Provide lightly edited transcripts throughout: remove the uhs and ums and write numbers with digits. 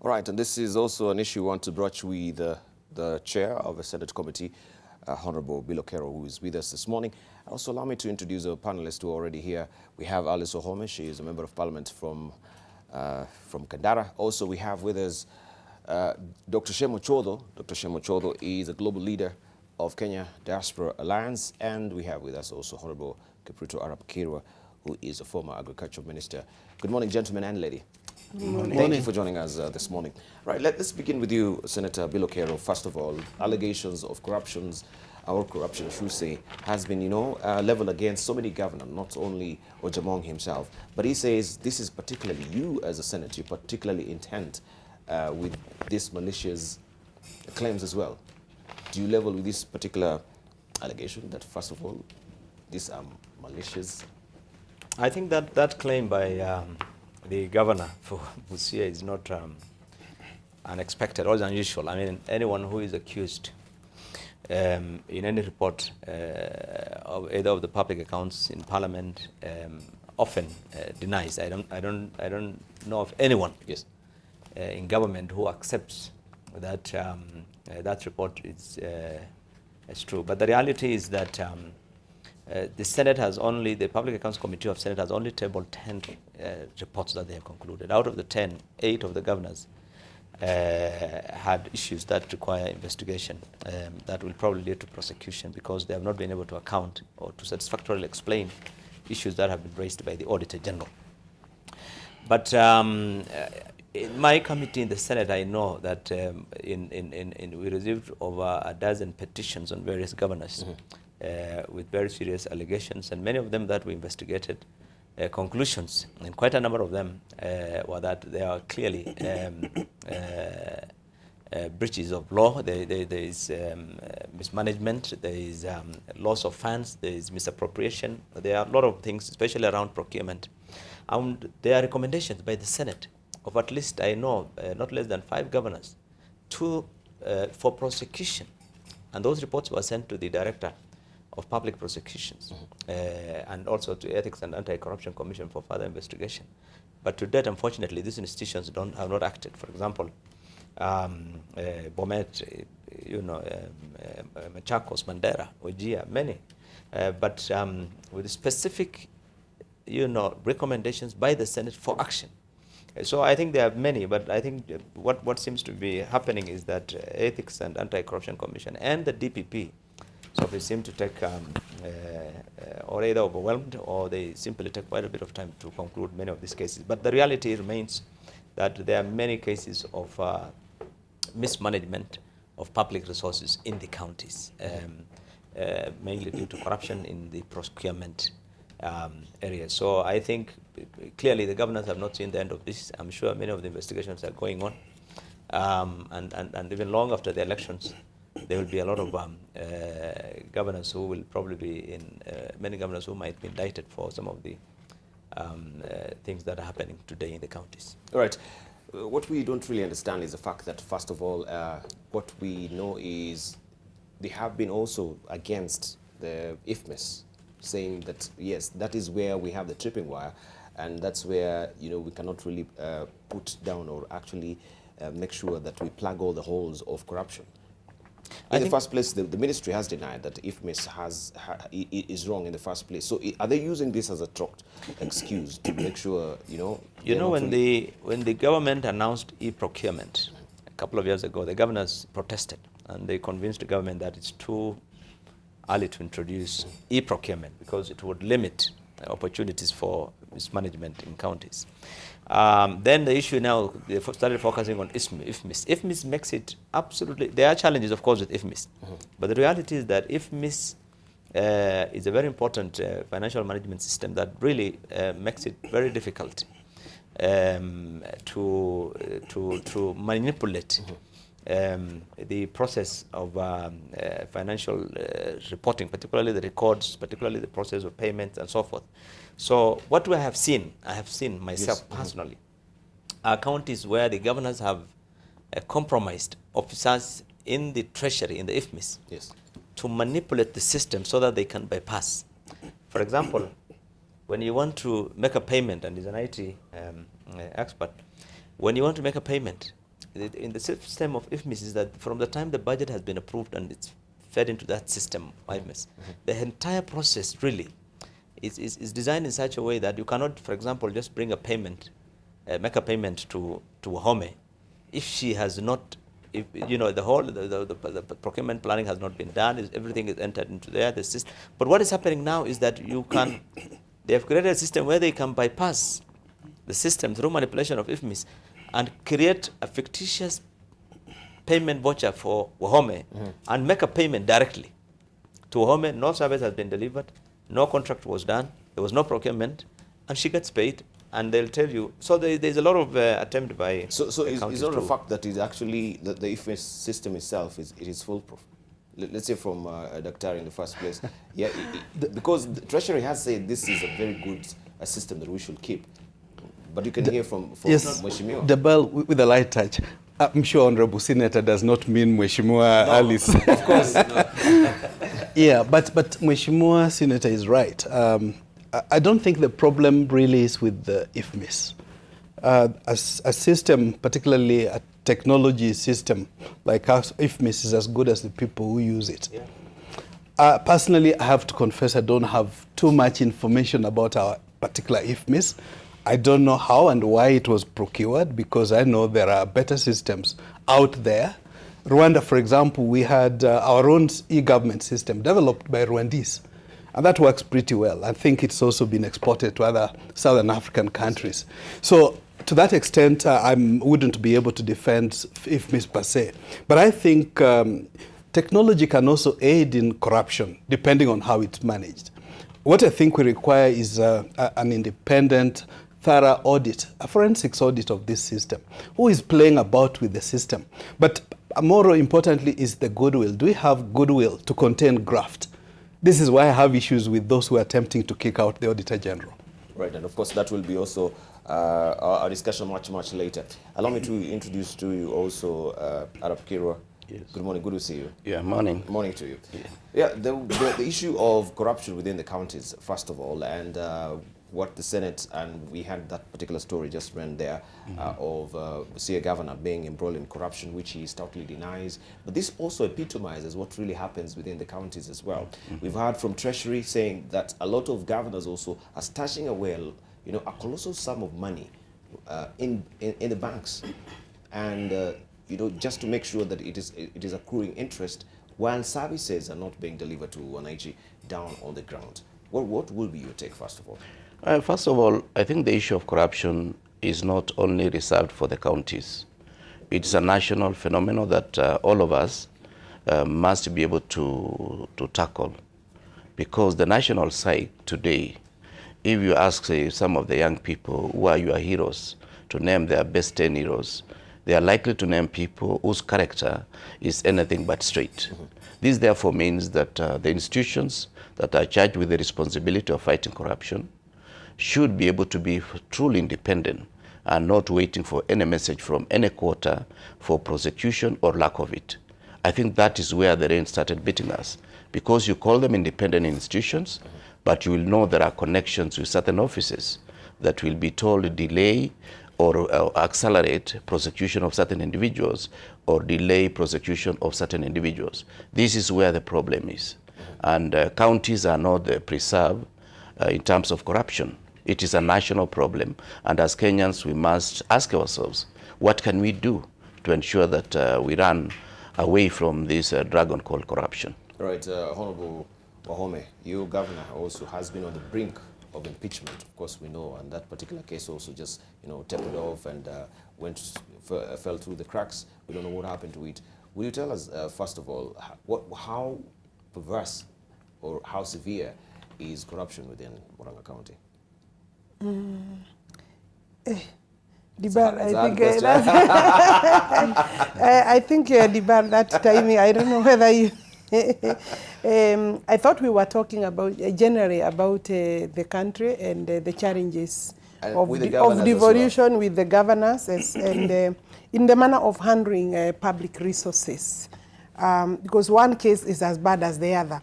All right, and this is also an issue we want to broach with the chair of the Senate Committee, Honorable Billow, who is with us this morning. Also, allow me to introduce our panelists who are already here. We have Alice Wahome. She is a member of parliament from Kandara. Also, we have with us Dr. Shem Ochuodho. Dr. Shem Ochuodho is a global leader of Kenya Diaspora Alliance. And we have with us also Honorable Kipruto Arap Kirwa, who is a former agriculture minister. Good morning, gentlemen and lady. Good morning. Thank you for joining us this morning. Right, let's begin with you, Senator Billow Kerrow. First of all, allegations of corruption, I should say, has been, leveled against so many governors, not only Ojamong himself, but he says this is particularly you as a senator, you're particularly intent with these malicious claims as well. Do you level with this particular allegation that, first of all, these are malicious? I think that claim by the governor for Busia is not unexpected or unusual. I mean, anyone who is accused in any report of either of the public accounts in Parliament often denies. I don't know of anyone in government who accepts that that report is true. But the reality is that the Senate has only, the Public Accounts Committee of Senate has only tabled 10 reports that they have concluded. Out of the 10, 8 of the governors had issues that require investigation that will probably lead to prosecution because they have not been able to account or to satisfactorily explain issues that have been raised by the Auditor General. But in my committee in the Senate, I know that we received over a dozen petitions on various governors. With very serious allegations, and many of them that we investigated conclusions, and quite a number of them were that there are clearly breaches of law, there is mismanagement, there is loss of funds, there is misappropriation, there are a lot of things, especially around procurement. There are recommendations by the Senate of at least, I know, not less than 5 governors for prosecution, and those reports were sent to the Director of Public Prosecutions and also to Ethics and Anti-Corruption Commission for further investigation. But to date, unfortunately, these institutions have not acted. For example, Bomet, Machakos, Mandera, Ojia, many. But with specific, recommendations by the Senate for action. So I think there are many, but I think what seems to be happening is that Ethics and Anti-Corruption Commission and the DPP, so they seem to take, or either overwhelmed, or they simply take quite a bit of time to conclude many of these cases. But the reality remains that there are many cases of mismanagement of public resources in the counties, mainly due to corruption in the procurement area. So I think clearly the governors have not seen the end of this. I'm sure many of the investigations are going on, and even long after the elections, there will be a lot of governors who will probably be in, many governors who might be indicted for some of the things that are happening today in the counties. All right. What we don't really understand is the fact that, first of all, what we know is they have been also against the IFMIS, saying that, yes, that is where we have the tripping wire, and that's where, we cannot really put down or actually make sure that we plug all the holes of corruption. In the first place, the ministry has denied that IFMIS is wrong in the first place. So are they using this as a excuse to make sure, when the government announced e-procurement a couple of years ago, the governors protested, and they convinced the government that it's too early to introduce e-procurement because it would limit opportunities for mismanagement in counties. Then the issue now, they started focusing on IFMIS. IFMIS makes it absolutely, there are challenges, of course, with IFMIS. But the reality is that IFMIS is a very important financial management system that really makes it very difficult to manipulate the process of financial reporting, particularly the records, particularly the process of payments and so forth. So what I have seen myself personally, are counties where the governors have compromised officers in the treasury, in the IFMIS, to manipulate the system so that they can bypass. For example, when you want to make a payment, and he's an IT expert, when you want to make a payment, in the system of IFMIS is that from the time the budget has been approved and it's fed into that system, IFMIS, the entire process really is designed in such a way that you cannot, for example, just bring a payment, make a payment to Wahome if she has not, if you know, the whole the procurement planning has not been done, everything is entered into there, the system. But what is happening now is that you can, they have created a system where they can bypass the system through manipulation of IFMIS and create a fictitious payment voucher for Wahome and make a payment directly to Wahome. No service has been delivered, no contract was done, there was no procurement, and she gets paid. And they'll tell you. So there's a lot of attempt by. So it's not a fact that is actually the IFMIS system itself is foolproof. Let's say from Dr. in the first place, yeah, because the Treasury has said this is a very good system that we should keep. But you can hear from yes, Mheshimiwa. Debarl, with a light touch. I'm sure Honorable Senator does not mean Mheshimiwa Alice. Of course. Yeah, but Mheshimiwa Senator is right. I don't think the problem really is with the IFMIS. A system, particularly a technology system like us, IFMIS is as good as the people who use it. Yeah. Personally, I have to confess I don't have too much information about our particular IFMIS. I don't know how and why it was procured, because I know there are better systems out there. Rwanda, for example, we had our own e-government system developed by Rwandese. And that works pretty well. I think it's also been exported to other Southern African countries. So to that extent, I wouldn't be able to defend IFMIS per se. But I think technology can also aid in corruption, depending on how it's managed. What I think we require is an independent, thorough audit, a forensics audit of this system. Who is playing about with the system? But more importantly is the goodwill. Do we have goodwill to contain graft? This is why I have issues with those who are attempting to kick out the Auditor General. Right, and of course that will be also our discussion much later. Allow me to introduce to you also Arap Kirwa. Yes. Good morning, good to see you. Yeah, morning. Morning to you. Yeah, the issue of corruption within the counties, first of all, and what the Senate, and we had that particular story just ran there of the governor being embroiled in corruption, which he stoutly denies. But this also epitomizes what really happens within the counties as well. We've heard from Treasury saying that a lot of governors also are stashing away, you know, a colossal sum of money in the banks, and you know, just to make sure that it is accruing interest while services are not being delivered to Wananchi down on the ground. What will be your take, first of all? First of all, I think the issue of corruption is not only reserved for the counties. It's a national phenomenon that all of us must be able to tackle. Because the national side today, if you ask, say, some of the young people who are your heroes, to name their best 10 heroes, they are likely to name people whose character is anything but straight. This therefore means that the institutions that are charged with the responsibility of fighting corruption should be able to be truly independent and not waiting for any message from any quarter for prosecution or lack of it. I think that is where the rain started beating us, because you call them independent institutions, but you will know there are connections with certain offices that will be told to delay or accelerate prosecution of certain individuals or delay prosecution of certain individuals. This is where the problem is. And counties are not preserved in terms of corruption. It is a national problem, and as Kenyans we must ask ourselves, what can we do to ensure that we run away from this dragon called corruption? Right, Honorable Wahome, your governor also has been on the brink of impeachment, of course we know, and that particular case also just, you know, tapered off and fell through the cracks. We don't know what happened to it. Will you tell us, first of all, how perverse or how severe is corruption within Murang'a County? Debarl, I think Debarl, that timing, I don't know whether you... I thought we were talking about generally about the country and the challenges of devolution well, with the governors and in the manner of handling public resources. Because one case is as bad as the other.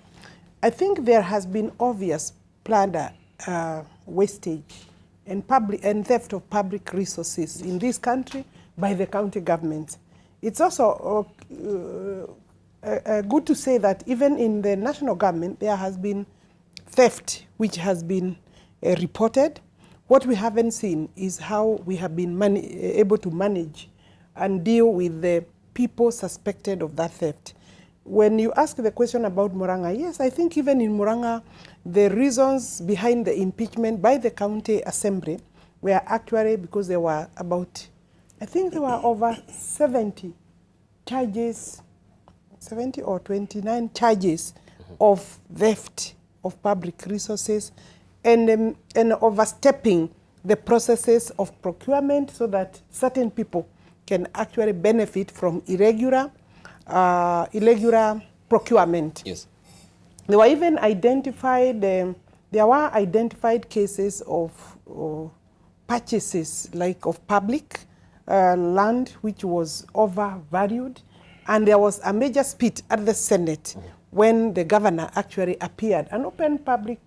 I think there has been obvious plunder, wastage, and theft of public resources in this country, by the county government. It's also good to say that even in the national government, there has been theft which has been reported. What we haven't seen is how we have been able to manage and deal with the people suspected of that theft. When you ask the question about Murang'a, yes, I think even in Murang'a, the reasons behind the impeachment by the county assembly were actually because there were about, I think there were over 70 charges, 70 or 29 charges of theft of public resources and overstepping the processes of procurement so that certain people can actually benefit from irregular procurement. Yes. There were even identified, cases of purchases like of public land which was overvalued, and there was a major split at the Senate when the governor actually appeared, an open public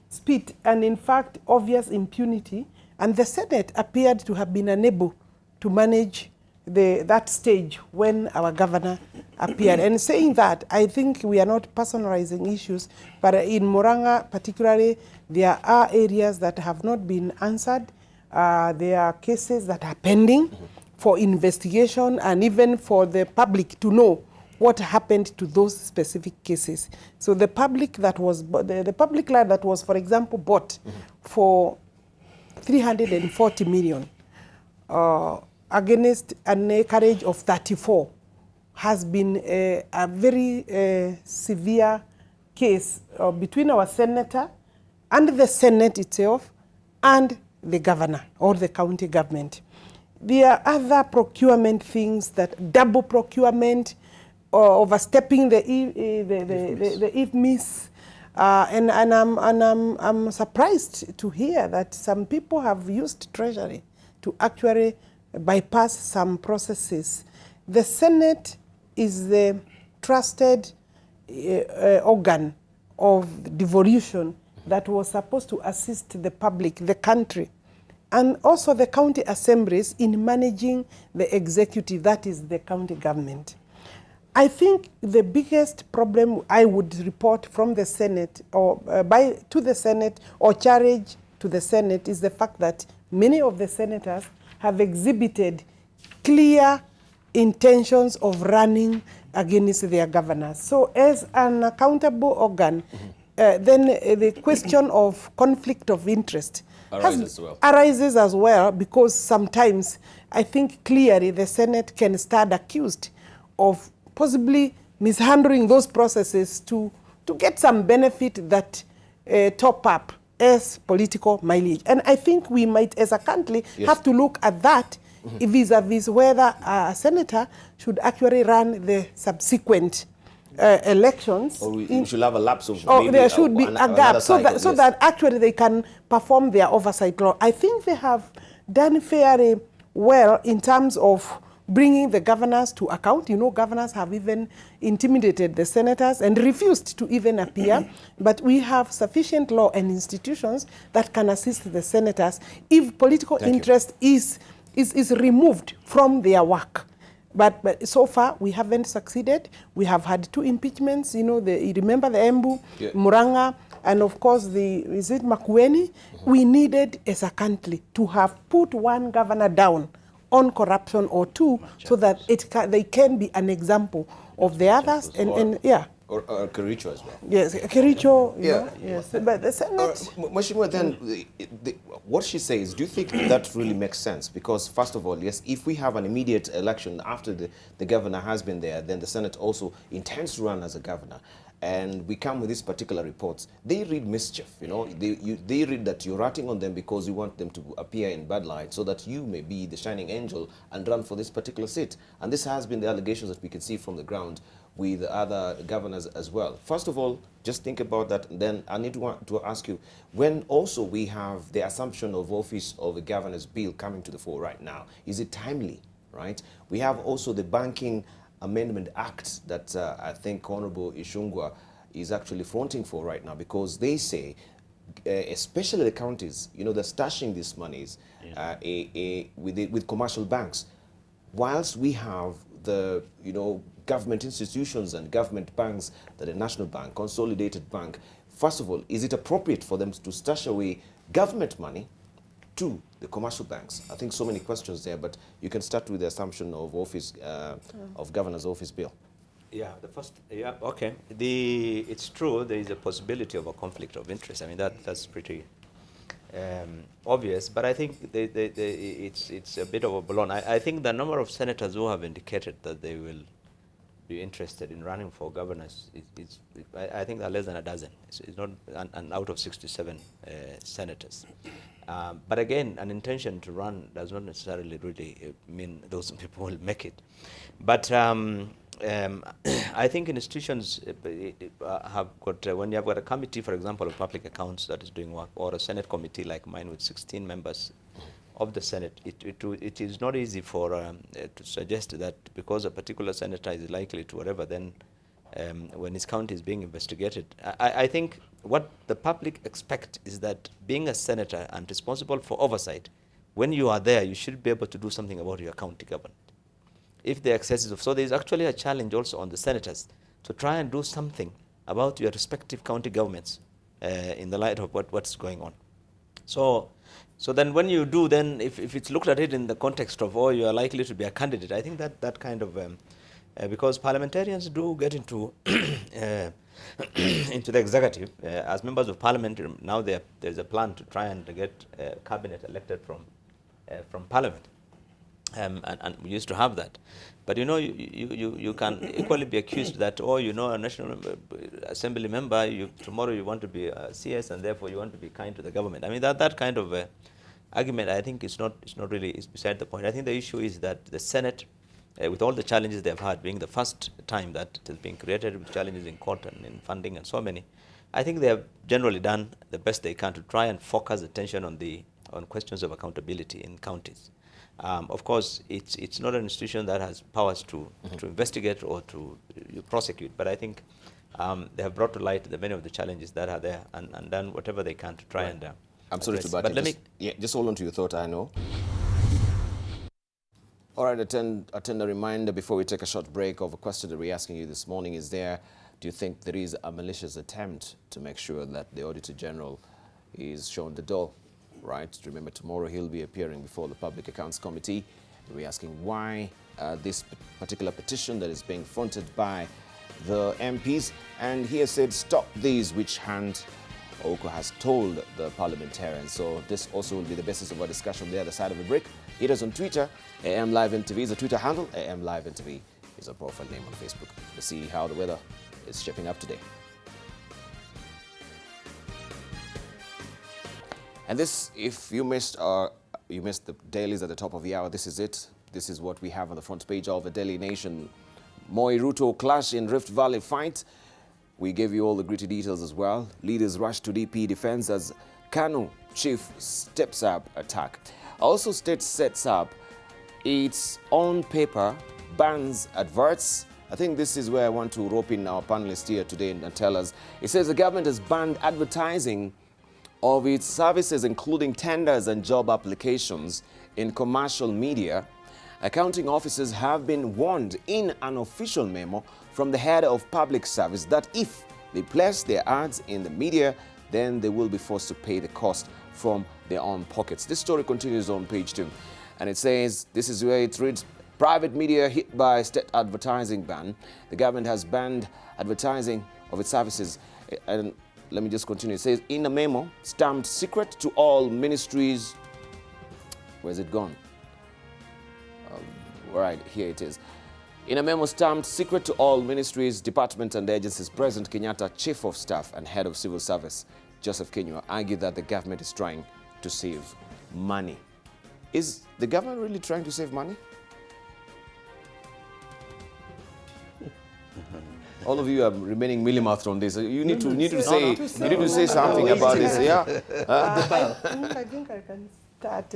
split, and in fact obvious impunity, and the Senate appeared to have been unable to manage that stage when our governor appeared. And saying that, I think we are not personalizing issues, but in Murang'a particularly, there are areas that have not been answered. There are cases that are pending for investigation and even for the public to know what happened to those specific cases. So the public that was, the public land that was, for example, bought for 340 million, against an acreage of 34 has been a very severe case between our senator and the Senate itself and the governor or the county government. There are other procurement things, that double procurement, overstepping the IFMIS, and I'm surprised to hear that some people have used Treasury to actually bypass some processes. The Senate is the trusted organ of devolution that was supposed to assist the public, the country, and also the county assemblies in managing the executive, that is the county government. I think the biggest problem I would report from the Senate or to the Senate or challenge to the Senate is the fact that many of the senators have exhibited clear intentions of running against their governors. So as an accountable organ, then the question of conflict of interest arises as well, because sometimes I think clearly the Senate can stand accused of possibly mishandling those processes to get some benefit that top up as political mileage. And I think we might, as a country, have to look at that vis-a-vis whether a senator should actually run the subsequent elections. Or we should have a lapse of or there should be a gap so that actually they can perform their oversight role. I think they have done fairly well in terms of bringing the governors to account. You know, governors have even intimidated the senators and refused to even appear. But we have sufficient law and institutions that can assist the senators if political interest is removed from their work. But so far, we haven't succeeded. We have had 2 impeachments. You know, you remember the Embu, Murang'a, and of course, is it Makueni? We needed, as a country, to have put one governor down on corruption or 2, so that they can be an example of the others. And Or Kipruto as well. Yes, Kipruto, yes. But the Senate... Mheshimiwa, then, what she says, do you think that really makes sense? Because, first of all, yes, if we have an immediate election after the governor has been there, then the Senate also intends to run as a governor. And we come with these particular reports. They read mischief, you know. They read that you're ratting on them because you want them to appear in bad light so that you may be the shining angel and run for this particular seat. And this has been the allegations that we can see from the ground with other governors as well. First of all, just think about that. And then I need to ask you, when also we have the assumption of office of the governor's bill coming to the fore right now, is it timely, right? We have also the Banking Amendment Act that I think Honorable Ishungwa is actually fronting for right now, because they say, especially the counties, you know, they're stashing these monies with commercial banks. whilst we have the, government institutions and government banks, the National Bank, Consolidated Bank, first of all, is it appropriate for them to stash away government money to the commercial banks? I think so many questions there, but you can start with the assumption of of Governor's Office Bill. Yeah, okay. It's true, there is a possibility of a conflict of interest. I mean, that's pretty obvious, but I think it's a bit of a balloon. I think the number of senators who have indicated that they will be interested in running for governors, I think they're less than a dozen. It's not an out of 67 senators. But again, an intention to run does not necessarily really mean those people will make it. But I think institutions have got, when you have got a committee, for example, of public accounts that is doing work, or a Senate committee like mine with 16 members of the Senate, it is not easy for to suggest that because a particular senator is likely to whatever, then when his county is being investigated. I think what the public expect is that being a senator and responsible for oversight, when you are there, you should be able to do something about your county government. If the excesses of, so there is actually a challenge also on the senators to try and do something about your respective county governments in the light of what's going on. So then when you do, then if it's looked at it in the context of, oh, you are likely to be a candidate, I think that kind of, because parliamentarians do get into into the executive as members of parliament. Now there's a plan to try and get cabinet elected from parliament, and we used to have that. But you can equally be accused that, oh, a National Assembly member, tomorrow you want to be a CS and therefore you want to be kind to the government. I mean, that kind of argument, I think, is not really, is beside the point. I think the issue is that the Senate, with all the challenges they've had, being the first time that it has been created with challenges in court and in funding and so many, I think they have generally done the best they can to try and focus attention on questions of accountability in counties. Of course, it's not an institution that has powers to investigate or to prosecute, but I think they have brought to light the many of the challenges that are there and done whatever they can to try and I'm sorry to but just hold on to your thought, I know. All right, attend a reminder before we take a short break of a question that we're asking you this morning. Do you think there is a malicious attempt to make sure that the Auditor General is shown the door? Right. Remember, tomorrow he'll be appearing before the Public Accounts Committee. We're asking why this particular petition that is being fronted by the MPs. And he has said, stop these witch hunt, Oko has told the parliamentarians. So this also will be the basis of our discussion on the other side of the break. Hit us on Twitter. AM Live NTV is a Twitter handle. AM Live NTV is a profile name on Facebook. Let's see how the weather is shaping up today. And this, if you missed the dailies at the top of the hour, this is it. This is what we have on the front page of the Daily Nation. Moi-Ruto clash in Rift Valley fight. We gave you all the gritty details as well. Leaders rush to DP defense as Kanu chief steps up attack. Also, state sets up its own paper, bans adverts. I think this is where I want to rope in our panelists here today and tell us. It says the government has banned advertising of its services, including tenders and job applications in commercial media. Accounting officers have been warned in an official memo from the head of public service that if they place their ads in the media, then they will be forced to pay the cost from their own pockets. This story continues on page 2, and it says, this is where it reads, private media hit by state advertising ban. The government has banned advertising of its services. And let me just continue. It says, in a memo stamped secret to all ministries. Where's it gone? Right, here it is. In a memo stamped secret to all ministries, departments and agencies, President Kenyatta, Chief of Staff and Head of Civil Service, Joseph Kirwa, argued that the government is trying to save money. Is the government really trying to save money? All of you are remaining mealy-mouthed on this. You need to say something about this. Yeah. I think I can start.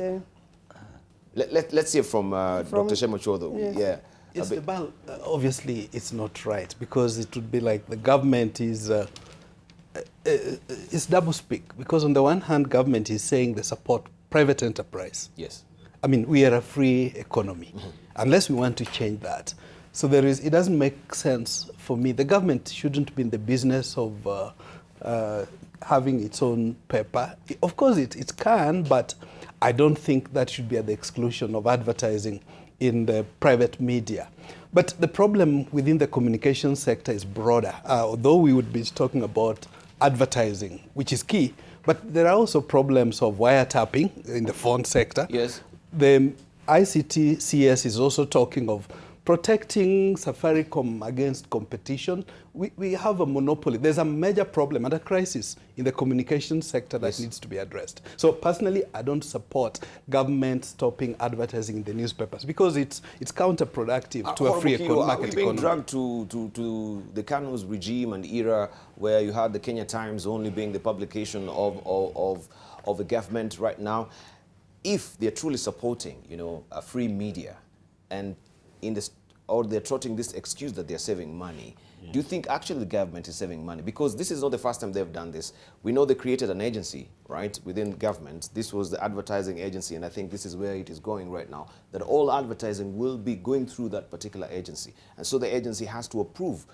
Let's hear from Dr. Shem Ochuodho. Yes. Yeah. Yes, Debarl, obviously it's not right, because it would be like the government is double speak. Because on the one hand, government is saying they support private enterprise. Yes. I mean, we are a free economy, unless we want to change that. So it doesn't make sense for me. The government shouldn't be in the business of having its own paper. Of course, it can, but I don't think that should be at the exclusion of advertising in the private media. But the problem within the communication sector is broader. Although we would be talking about advertising, which is key, but there are also problems of wiretapping in the phone sector. Yes. The ICT CS is also talking of protecting Safaricom against competition. We have a monopoly. There's a major problem and a crisis in the communication sector that needs to be addressed. So personally, I don't support government stopping advertising in the newspapers because it's counterproductive to a free market economy. We've been dragged to the Kanu's regime and era where you had the Kenya Times only being the publication of the government right now. If they're truly supporting, a free media and or they're trotting this excuse that they're saving money. Do you think actually the government is saving money? Because this is not the first time they've done this. We know they created an agency, right, within government. This was the advertising agency, and I think this is where it is going right now, that all advertising will be going through that particular agency. And so the agency has to approve,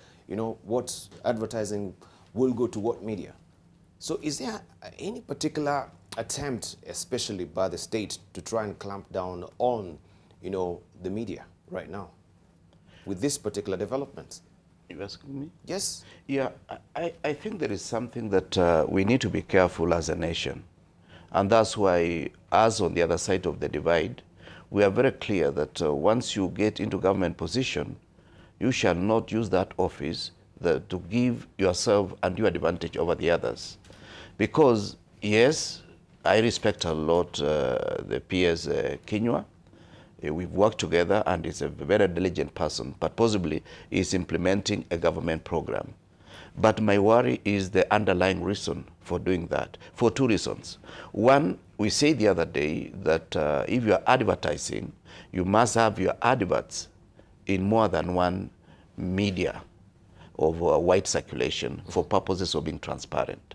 what advertising will go to what media. So is there any particular attempt, especially by the state, to try and clamp down on, the media right now with this particular development? You asking me? Yes. Yeah, I think there is something that we need to be careful as a nation. And that's why, us on the other side of the divide, we are very clear that once you get into government position, you shall not use that office to give yourself undue advantage over the others. Because, yes, I respect a lot the PS Kirwa. We've worked together and he's a very diligent person, but possibly he's implementing a government program. But my worry is the underlying reason for doing that, for two reasons. One, we said the other day that if you're advertising, you must have your adverts in more than one media of wide circulation for purposes of being transparent.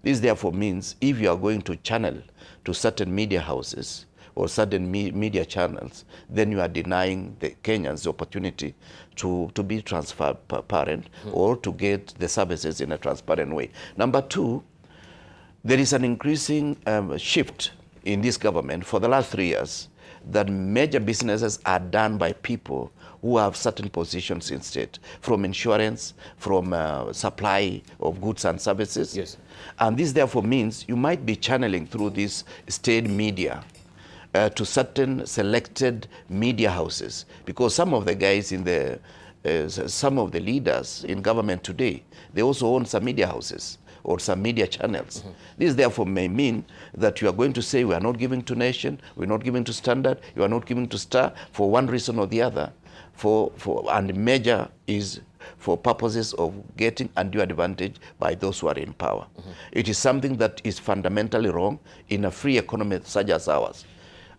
This therefore means if you are going to channel to certain media houses or certain media channels, then you are denying the Kenyans the opportunity to be transparent or to get the services in a transparent way. Number two, there is an increasing shift in this government for the last 3 years that major businesses are done by people who have certain positions in state, from insurance, from supply of goods and services. Yes. And this therefore means you might be channeling through this state media to certain selected media houses, because some of the guys in the, some of the leaders in government today, they also own some media houses or some media channels. This therefore may mean that you are going to say we are not giving to Nation, we are not giving to Standard, you are not giving to Star for one reason or the other, and the measure is for purposes of getting undue advantage by those who are in power. It is something that is fundamentally wrong in a free economy such as ours.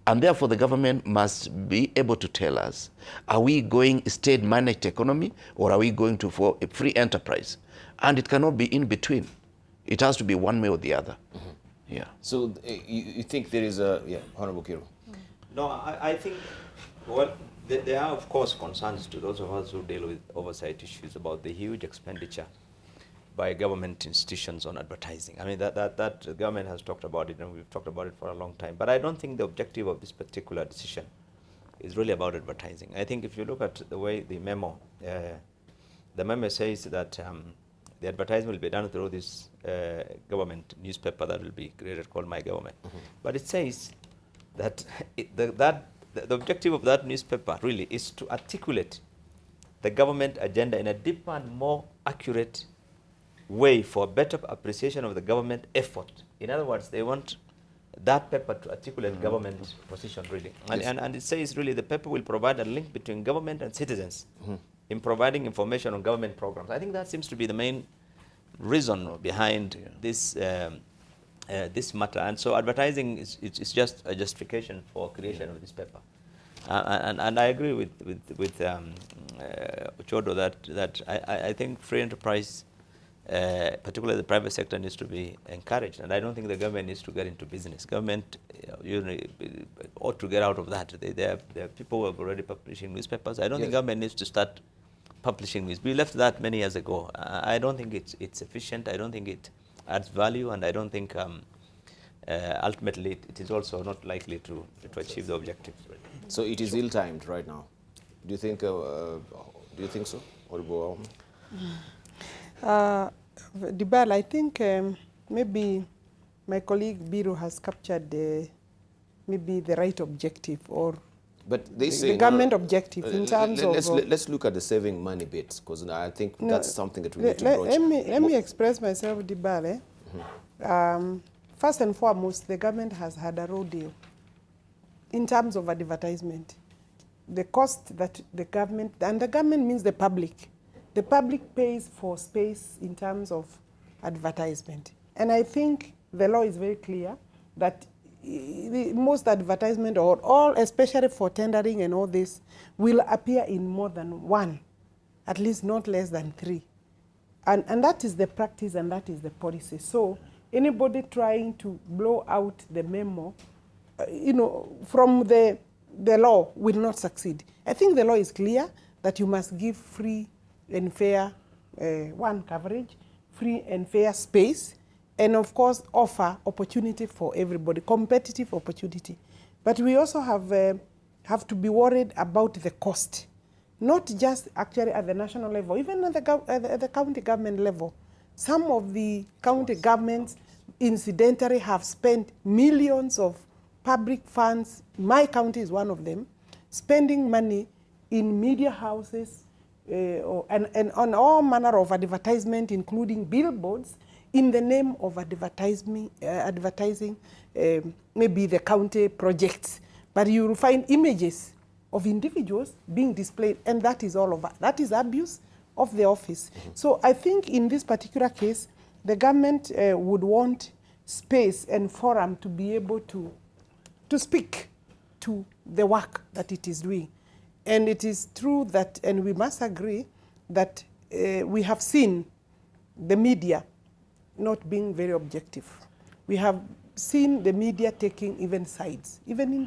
And therefore, the government must be able to tell us, are we going state-managed economy or are we going for a free enterprise? And it cannot be in between. It has to be one way or the other. Yeah. So you think there is a, Honorable Kirwa? No, I think, well, there are, of course, concerns to those of us who deal with oversight issues about the huge expenditure by government institutions on advertising. I mean, that the government has talked about it, and we've talked about it for a long time. But I don't think the objective of this particular decision is really about advertising. I think if you look at the way the memo says that the advertising will be done through this government newspaper that will be created called My Government. But it says that the objective of that newspaper really is to articulate the government agenda in a deeper and more accurate way for better appreciation of the government effort. In other words, they want that paper to articulate government position really. And it says really the paper will provide a link between government and citizens in providing information on government programs. I think that seems to be the main reason behind this this matter. And so advertising is just a justification for creation of this paper. And I agree with Ochuodho that I think free enterprise particularly the private sector needs to be encouraged. And I don't think the government needs to get into business. Government ought to get out of that. There are people who are already publishing newspapers. I don't think government needs to start publishing this. We left that many years ago. I don't think it's efficient. I don't think it adds value, and I don't think ultimately it is also not likely to achieve the objective. So it is ill-timed right now. Do you think so? Or Debarl, I think maybe my colleague Billow has captured maybe the right objective, or but they say the government objective in terms of... Let's look at the saving money bit, because I think that's something that we need to broach. Let me express myself, Debarl. First and foremost, the government has had a rodeo in terms of advertisement. The cost that the government, and the government means the public pays for space in terms of advertisement. And I think the law is very clear that most advertisement, or all, especially for tendering and all this, will appear in more than one, at least not less than 3. And that is the practice, and that is the policy. So anybody trying to blow out the memo, from the law will not succeed. I think the law is clear that you must give free and fair coverage, free and fair space, and of course offer opportunity for everybody, competitive opportunity. But we also have to be worried about the cost, not just actually at the national level, even at the county government level. Some of the county governments incidentally have spent millions of public funds, my county is one of them, spending money in media houses and on all manner of advertisement, including billboards, in the name of advertising maybe the county projects. But you will find images of individuals being displayed, and that is all over. That is abuse of the office. So I think in this particular case, the government would want space and forum to be able to speak to the work that it is doing. And it is true that, and we must agree, that we have seen the media not being very objective. We have seen the media taking even sides, even in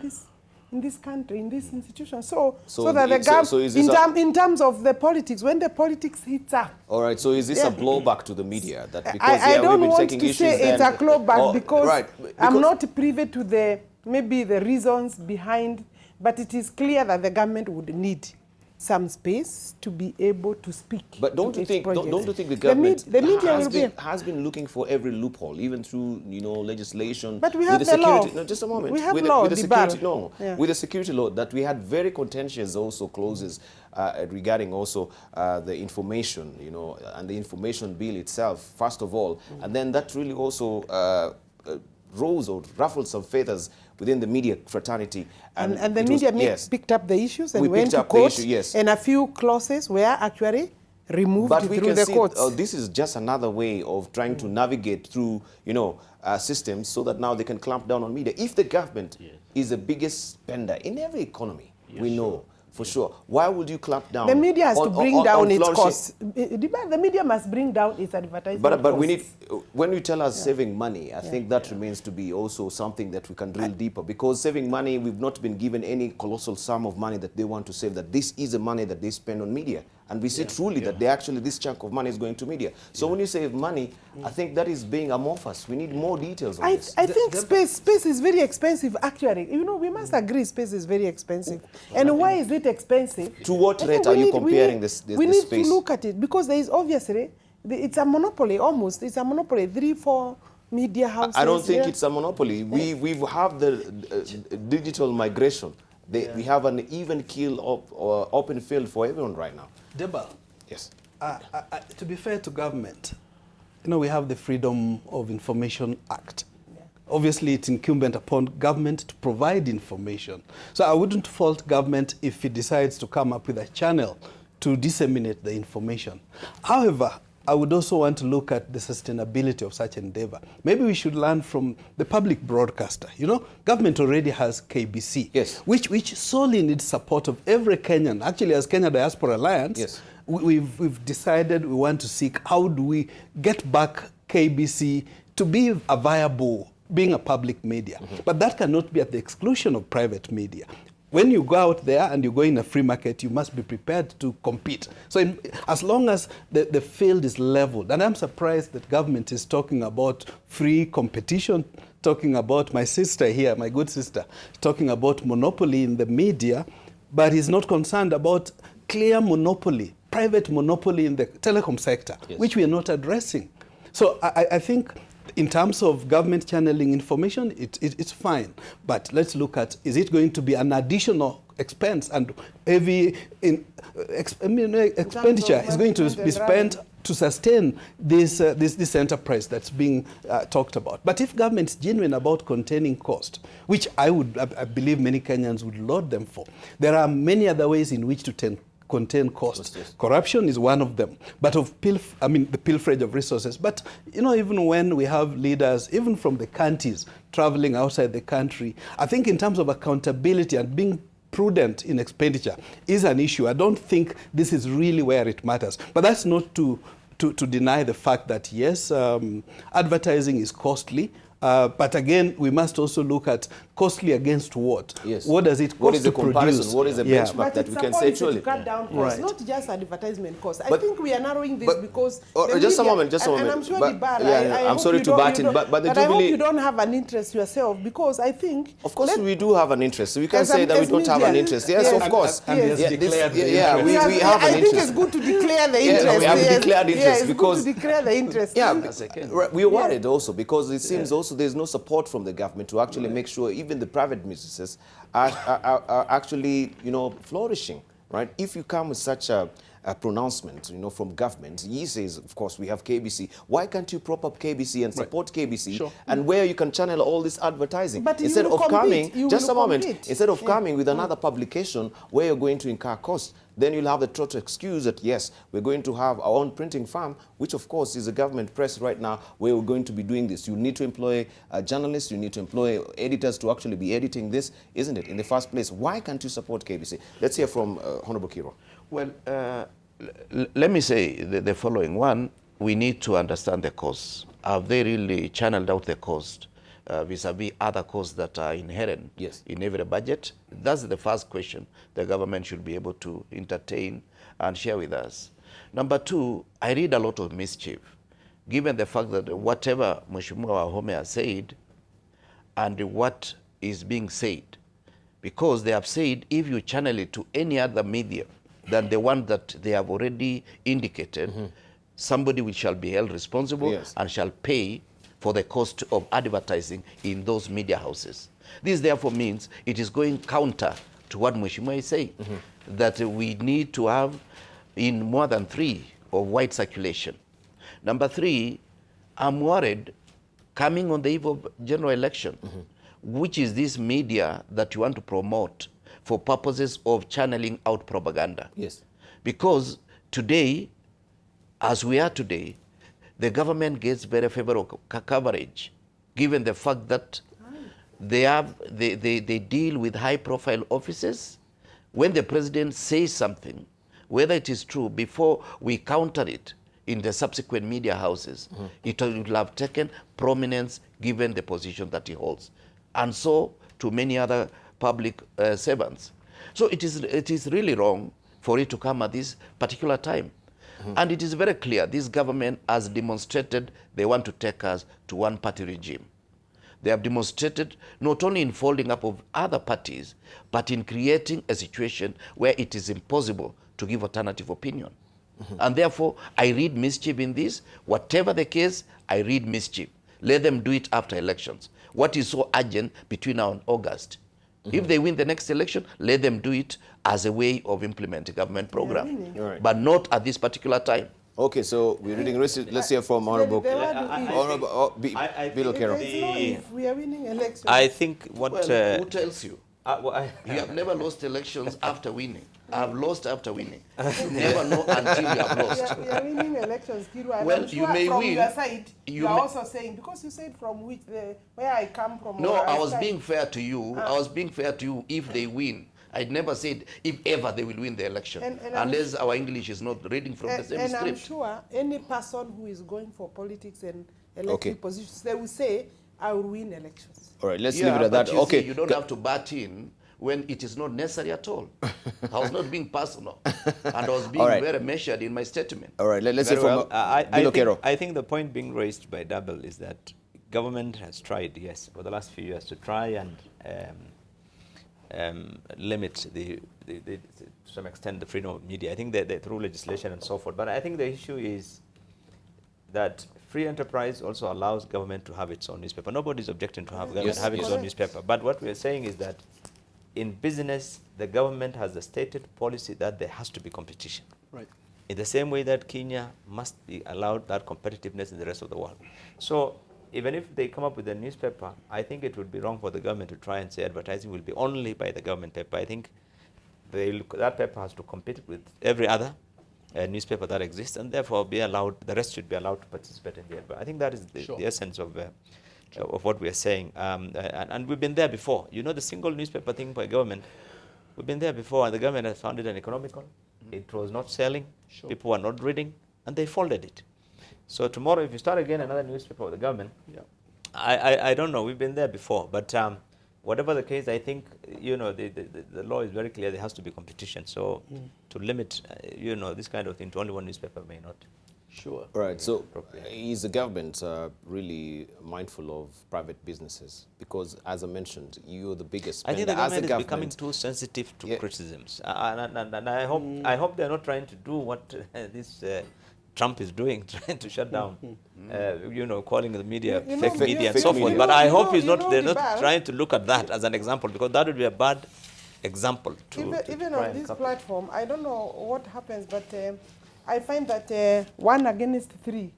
this country, in this institution. So that the government, in terms of the politics, when the politics hits up. All right, so is this a blowback to the media? That because I don't want to say it's a blowback, because, because I'm not privy to maybe the reasons behind, but it is clear that the government would need some space to be able to speak. But don't you think the government has been looking for every loophole, even through legislation? But we have the law. No, just a moment. We have law. With the security law, that we had very contentious also clauses regarding also the information, and the information bill itself, first of all, and then that really also rose or ruffled some feathers within the media fraternity. And the media picked up the issues and went to court, and a few clauses were actually removed through the courts. This is just another way of trying to navigate through, systems so that now they can clamp down on media. If the government is the biggest spender in every economy, we know for sure, why would you clamp down? The media has to bring down its costs. The media must bring down its advertising costs. But we need, when you tell us saving money, I think that remains to be also something that we can drill deeper, because saving money, we've not been given any colossal sum of money that they want to save, that this is the money that they spend on media. And we see truly that this chunk of money is going to media. So when you save money, I think that is being amorphous. We need more details on this. I think space is very expensive, actually. We must agree space is very expensive. And why is it expensive? To what rate are you comparing this space? We need to look at it, because there is obviously, it's a monopoly almost. It's a monopoly, 3-4 media houses. I don't think it's a monopoly. We have the digital migration. We have an even keel or open field for everyone right now. Debarl. Yes. To be fair to government, we have the Freedom of Information Act. Obviously, it's incumbent upon government to provide information. So I wouldn't fault government if it decides to come up with a channel to disseminate the information. However, I would also want to look at the sustainability of such endeavor. Maybe we should learn from the public broadcaster. You know, government already has KBC, yes, which solely needs support of every Kenyan. Actually, as Kenya Diaspora Alliance, yes, we've decided we want to seek how do we get back KBC to be a viable, being a public media. But that cannot be at the exclusion of private media. When you go out there and you go in a free market, you must be prepared to compete. So as long as the field is leveled, and I'm surprised that government is talking about free competition, talking about my sister here, my good sister, talking about monopoly in the media, but is not concerned about clear monopoly, private monopoly in the telecom sector, yes, which we are not addressing. So I think in terms of government channeling information, it's fine. But let's look at, is it going to be an additional expense and heavy expenditure is going to be spent to sustain this enterprise that's being talked about. But if government's genuine about containing cost, which I believe many Kenyans would laud them for, there are many other ways in which to contain cost. Yes. Corruption is one of them, but the pilferage of resources. But you know, even when we have leaders, even from the counties, traveling outside the country, I think in terms of accountability and being prudent in expenditure is an issue. I don't think this is really where it matters. But that's not to deny the fact that yes, advertising is costly. But again, we must also look at costly against what? Yes. What does it cost what is the to comparison? produce? What is the benchmark that we can say to cut down costs, not just advertisement costs. I think we are narrowing this because just a moment. And I'm sure Debarl, I'm sorry to bat in, but the I hope you don't have an interest yourself, because I think of course we do have an interest. So we can say that we don't have an interest. Yes, of course. We have an interest. I think it's good to declare the interest. We have declared interest because to declare the interest. We are worried also because it seems also there's no support from the government to actually make sure even the private businesses are actually, you know, flourishing, right? If you come with such a pronouncement, you know, from government, he says, of course, we have KBC. Why can't you prop up KBC and support KBC? Sure. And where you can channel all this advertising but instead of coming, just a moment, compete. Instead of coming with another publication where you're going to incur costs. Then you'll have the total excuse that, yes, we're going to have our own printing farm, which, of course, is a government press right now where we're going to be doing this. You need to employ journalists. You need to employ editors to actually be editing this, isn't it, in the first place? Why can't you support KBC? Let's hear from Honorable Kirwa. Well, let me say the following. One, we need to understand the costs. Have they really channeled out the cost vis-a-vis other costs that are inherent in every budget? That's the first question the government should be able to entertain and share with us. Number two, I read a lot of mischief, given the fact that whatever Mheshimiwa Wahome has said and what is being said, because they have said if you channel it to any other media than the one that they have already indicated, somebody shall be held responsible and shall pay for the cost of advertising in those media houses. This therefore means it is going counter to what Mheshimiwa is saying, that we need to have in more than 3 of wide circulation. Number 3, I'm worried coming on the eve of general election, which is this media that you want to promote for purposes of channeling out propaganda. Yes. Because today, as we are today, the government gets very favorable coverage, given the fact that they deal with high-profile offices. When the president says something, whether it is true, before we counter it in the subsequent media houses, it will have taken prominence given the position that he holds, and so to many other public servants. So it is really wrong for it to come at this particular time. And it is very clear this government has demonstrated they want to take us to one-party regime. They have demonstrated not only in folding up of other parties, but in creating a situation where it is impossible to give alternative opinion. And therefore, I read mischief in this. Whatever the case, I read mischief. Let them do it after elections. What is so urgent between now and August? If they win the next election, let them do it as a way of implementing government program, but not at this particular time. Okay, so we're reading. Let's hear from Honorable Billow, Kerrow. If we are winning elections. I think what... Well, who tells you? You have never lost elections after winning. I've lost after winning. You never know until you have lost. We are winning elections, Kirwa. And Well, I'm sure you may from win. your side, You you are may- also saying, because you said from where I come from. No, or I was started. being fair to you. I was being fair to you if they win. I never said if ever they will win the election, And unless our English is not reading from the same And I'm script. sure any person who is going for politics and elected positions, they will say, I will win elections. All right, let's Yeah, leave it at but that. you Okay. see, you don't have to butt in when it is not necessary at all. I was not being personal, and I was being very measured in my statement. All right, let's Very say from well. Kerrow. I think the point being raised by Debarl is that government has tried, yes, for the last few years to try and limit to some extent the freedom of media. I think that through legislation and so forth. But I think the issue is that free enterprise also allows government to have its own newspaper. Nobody's objecting to have government have its own newspaper. But what we're saying is that in business, the government has a stated policy that there has to be competition. Right. In the same way that Kenya must be allowed that competitiveness in the rest of the world. So even if they come up with a newspaper, I think it would be wrong for the government to try and say advertising will be only by the government paper. I think that paper has to compete with every other newspaper that exists, and therefore be allowed, the rest should be allowed to participate in the advert. I think that is the essence of what we are saying. And we've been there before. You know, the single newspaper thing by government, we've been there before, and the government has found it uneconomical. It was not selling. People were not reading, and they folded it. So tomorrow, if you start again another newspaper with the government, I don't know. We've been there before. But whatever the case, I think, you know, the law is very clear. There has to be competition. So to limit, you know, this kind of thing to only one newspaper may not. Sure. Right. So is the government really mindful of private businesses? Because, as I mentioned, you're the biggest spender. I think the government as is becoming too sensitive to criticisms. And I hope they're not trying to do what this Trump is doing, trying to shut down, you know, calling the media fake media and so forth. But I hope they're not trying to look at that as an example, because that would be a bad example to even on this platform. I don't know what happens, but I find that 1 against 3.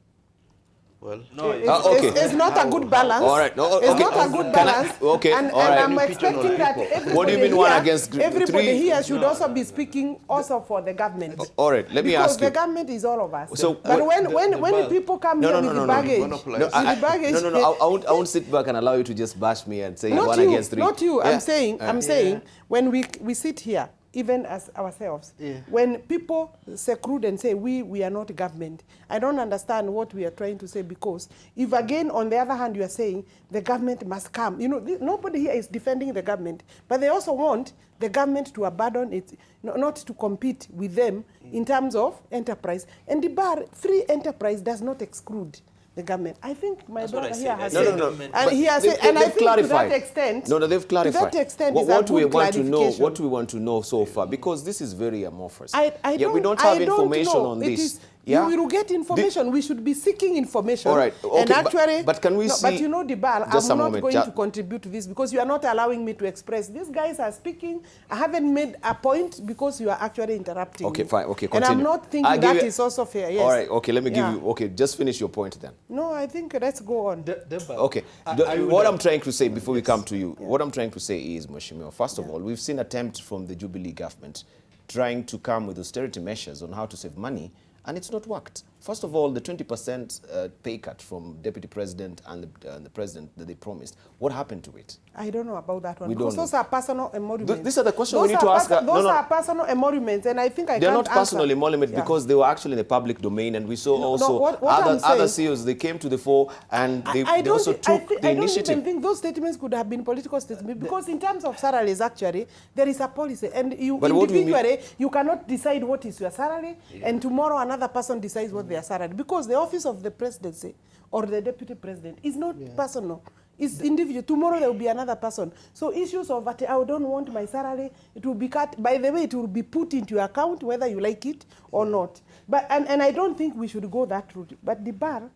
Well, no, it's not a good balance. All right, no, it's not a good balance. And I'm expecting that everybody, what do you mean 1 against 3? Everybody here should also be speaking also for the government. All right, let me ask you. Because the government is all of us. So, but when people come here with the baggage, I won't sit back and allow you to just bash me and say 1 against 3. Not you. I'm saying when we sit here, even as ourselves, when people say crude and say we are not government, I don't understand what we are trying to say, because if again on the other hand you are saying the government must come, you know, nobody here is defending the government, but they also want the government to abandon it, not to compete with them in terms of enterprise. And the bar free enterprise does not exclude the government. I think my brother here has said, and he has said, and I think clarified. to that extent, they've clarified. To that extent, what do we want to know so far? Because this is very amorphous. We don't have information on this. You will get information. We should be seeking information. All right. Okay, and actually, but can we see? But you know, Debarl, I'm not going to contribute to this because you are not allowing me to express. These guys are speaking. I haven't made a point because you are actually interrupting. Okay, me. fine. Okay, continue. And I'm not thinking that is also fair. Yes. All right. Okay, let me give you. Okay, just finish your point then. No, I think let's go on. Okay. What I'm trying to say before we come to you, what I'm trying to say is, Mheshimiwa, first of all, we've seen attempts from the Jubilee government trying to come with austerity measures on how to save money, and it's not worked. First of all, the 20% pay cut from Deputy President and the President that they promised, what happened to it? I don't know about that one. We because don't those are personal emoluments. These are the questions we need to ask. Those are personal emoluments, and I think they're not personal emoluments because they were actually in the public domain, and we saw other CEOs, they came to the fore, and they also took the initiative. I don't even think those statements could have been political statements, because in terms of salaries, actually, there is a policy, and you individually, you cannot decide what is your salary, and tomorrow another person decides what their salary, because the office of the presidency or the deputy president is not personal. It's individual. Tomorrow there will be another person. So issues of I don't want my salary, it will be cut. By the way, it will be put into your account whether you like it or not. But and I don't think we should go that route. But Debarl,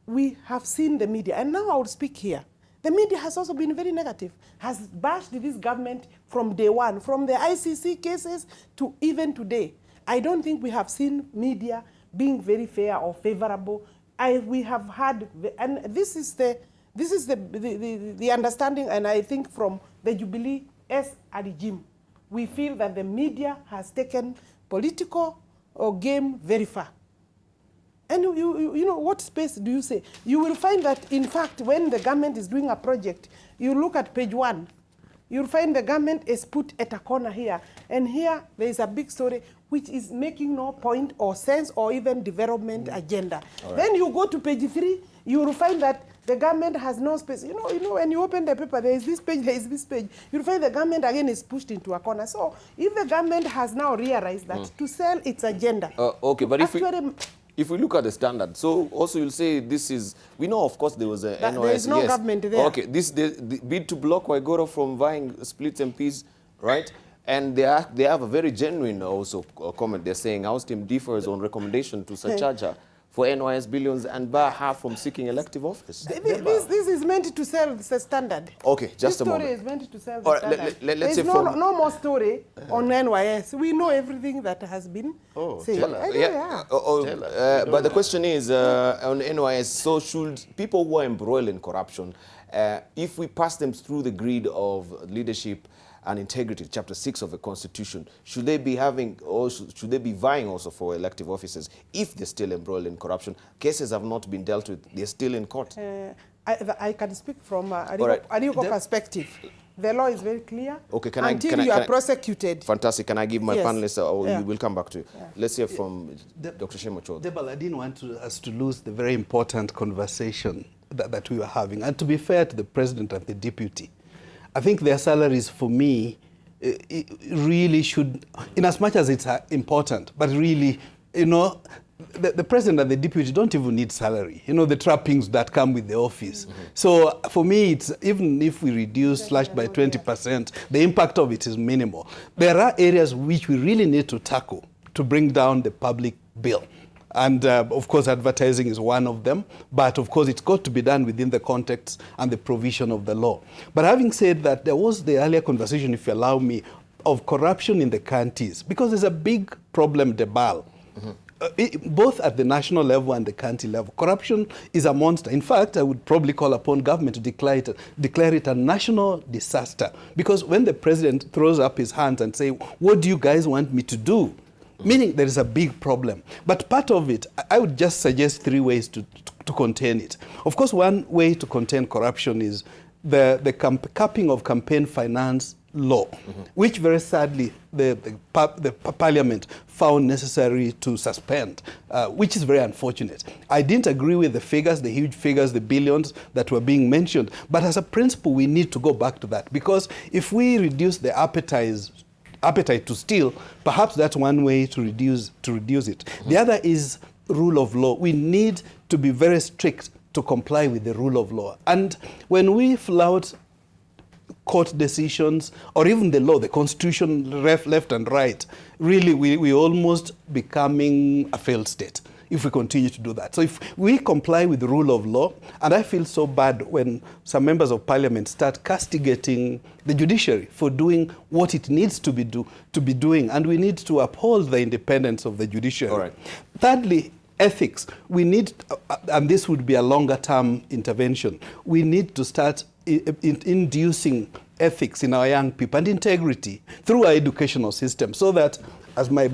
we have seen the media, and now I will speak here. The media has also been very negative, has bashed this government from day one, from the ICC cases to even today. I don't think we have seen media being very fair or favorable. We have had, and this is the understanding, and I think from the Jubilee as a regime, we feel that the media has taken political or game very far. And you know, what space do you say? You will find that, in fact, when the government is doing a project, you look at page 1, you'll find the government is put at a corner here. And here, there is a big story which is making no point or sense or even development agenda. Right. Then you go to page 3, you will find that the government has no space. You know, when you open the paper, there is this page, there is this page. You'll find the government again is pushed into a corner. So if the government has now realized that to sell its agenda, okay, but if we look at the standard, so also you'll say this is, we know of course there was a NOS. There is no government there. Okay, the bid to block Waigoro from buying split MPs, right? And they have a very genuine also comment. They're saying House team differs on recommendation to surcharge her for NYS billions and bar her from seeking elective office. This is meant to sell the standard. Okay, just a moment. This story is meant to sell the standard. Let's say no more story on NYS. We know everything that has been said. But the question is, on NYS, so should people who are embroiled in corruption, if we pass them through the grid of leadership and integrity, Chapter 6 of the Constitution, should they be having, or should they be vying also for elective offices if they're still embroiled in corruption? Cases have not been dealt with, they're still in court. I can speak from a legal perspective. The law is very clear. Okay, until you are prosecuted. Fantastic. Can I give my panelists, or we will come back to you. Let's hear from Dr. Shem Ochuodho. Debarl, I didn't want us to lose the very important conversation that we were having. And to be fair to the president and the deputy, I think their salaries, for me, really should, in as much as it's important, but really, you know, the president and the deputy don't even need salary. You know, the trappings that come with the office. So for me, it's, even if we slash by 20%, the impact of it is minimal. There are areas which we really need to tackle to bring down the public bill. And of course, advertising is one of them. But of course, it's got to be done within the context and the provision of the law. But having said that, there was the earlier conversation, if you allow me, of corruption in the counties. Because there's a big problem, Debarl. Both at the national level and the county level. Corruption is a monster. In fact, I would probably call upon government to declare it a national disaster. Because when the president throws up his hands and say, what do you guys want me to do? Meaning there is a big problem. But part of it, I would just suggest 3 ways to contain it. Of course, one way to contain corruption is the capping of campaign finance law, which very sadly the parliament found necessary to suspend, which is very unfortunate. I didn't agree with the figures, the huge figures, the billions that were being mentioned. But as a principle, we need to go back to that. Because if we reduce the appetite to steal, perhaps that's one way to reduce it. The other is rule of law. We need to be very strict to comply with the rule of law. And when we flout court decisions, or even the law, the constitution, left and right, really we almost becoming a failed state if we continue to do that. So if we comply with the rule of law, and I feel so bad when some members of parliament start castigating the judiciary for doing what it needs to be doing, and we need to uphold the independence of the judiciary. All right. Thirdly, ethics. We need, and this would be a longer term intervention, we need to start inducing ethics in our young people and integrity through our educational system, so that, as my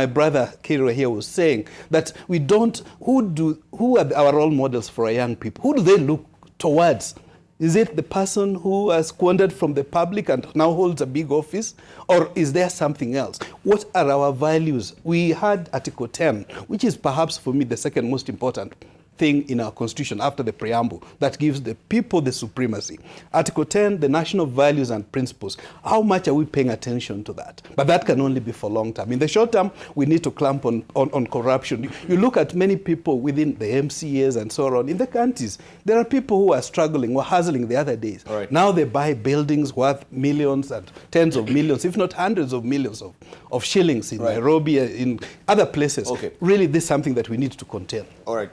brother Kirwa here was saying, that we don't, who are our role models for our young people? Who do they look towards? Is it the person who has squandered from the public and now holds a big office? Or is there something else? What are our values? We had Article 10, which is perhaps for me the second most important thing in our constitution after the preamble that gives the people the supremacy. Article 10, the national values and principles. How much are we paying attention to that? But that can only be for long term. In the short term, we need to clamp on corruption. You look at many people within the MCAs and so on in the counties. There are people who are struggling, were hustling the other days. Right. Now they buy buildings worth millions and tens of millions, if not hundreds of millions of shillings in Nairobi, in other places. Okay. Really, this is something that we need to contain. All right.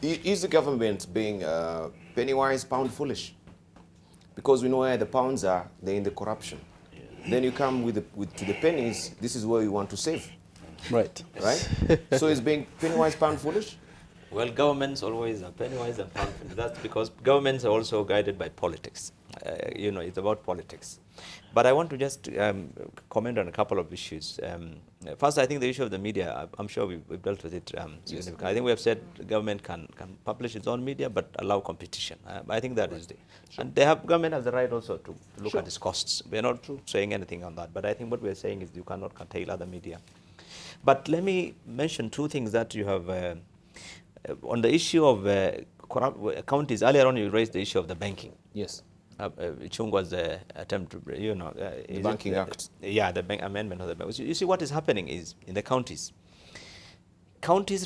Is the government being penny-wise, pound-foolish? Because we know where the pounds are, they're in the corruption. Then you come to the pennies, this is where you want to save. Right. Right? So is being penny-wise, pound-foolish? Well, governments always are penny-wise and pound-foolish. That's because governments are also guided by politics. it's about politics. But I want to just comment on a couple of issues. First, I think the issue of the media, I'm sure we've dealt with it significantly. I think we have said the government can publish its own media, but allow competition. I think that is the... Sure. And government has the right also to look at its costs. We're not saying anything on that, but I think what we're saying is you cannot curtail other media. But let me mention two things that you have... on the issue of counties, earlier on you raised the issue of the banking. Yes. Chungwa's attempt to, the Banking Act. The amendment of the bank. You see, what is happening is in the counties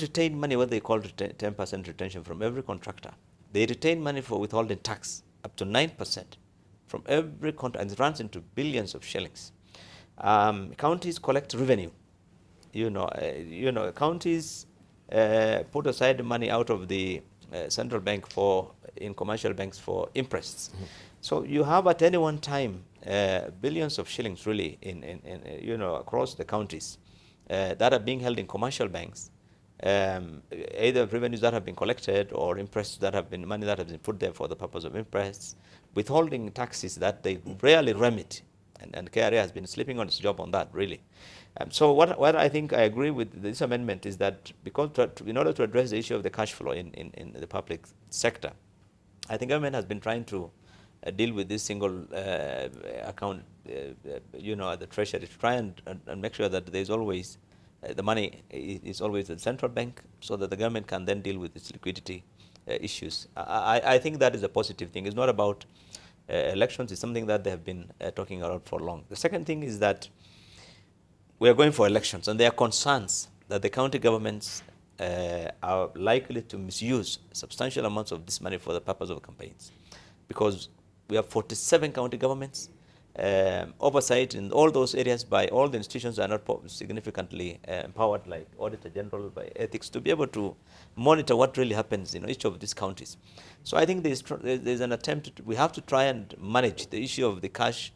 retain money, what they call 10% retention from every contractor. They retain money for withholding tax up to 9% from every contract, and it runs into billions of shillings. Counties collect revenue. Counties put aside money out of the central bank in commercial banks for interests. Mm-hmm. So you have at any one time billions of shillings really in across the counties that are being held in commercial banks, either revenues that have been collected or money that has been put there for the purpose of interests, withholding taxes that they rarely remit, and Kerrow has been sleeping on its job on that really. So what I think I agree with this amendment is that because in order to address the issue of the cash flow in the public sector, I think government has been trying to deal with this single account, at the treasury, to try and make sure that there's always the money is always at the central bank, so that the government can then deal with its liquidity issues. I think that is a positive thing. It's not about elections. It's something that they have been talking about for long. The second thing is that we are going for elections, and there are concerns that the county governments are likely to misuse substantial amounts of this money for the purpose of campaigns, because we have 47 county governments. Oversight in all those areas by all the institutions are not significantly empowered, like Auditor General, by ethics, to be able to monitor what really happens in each of these counties. So I think there's an attempt, we have to try and manage the issue of the cash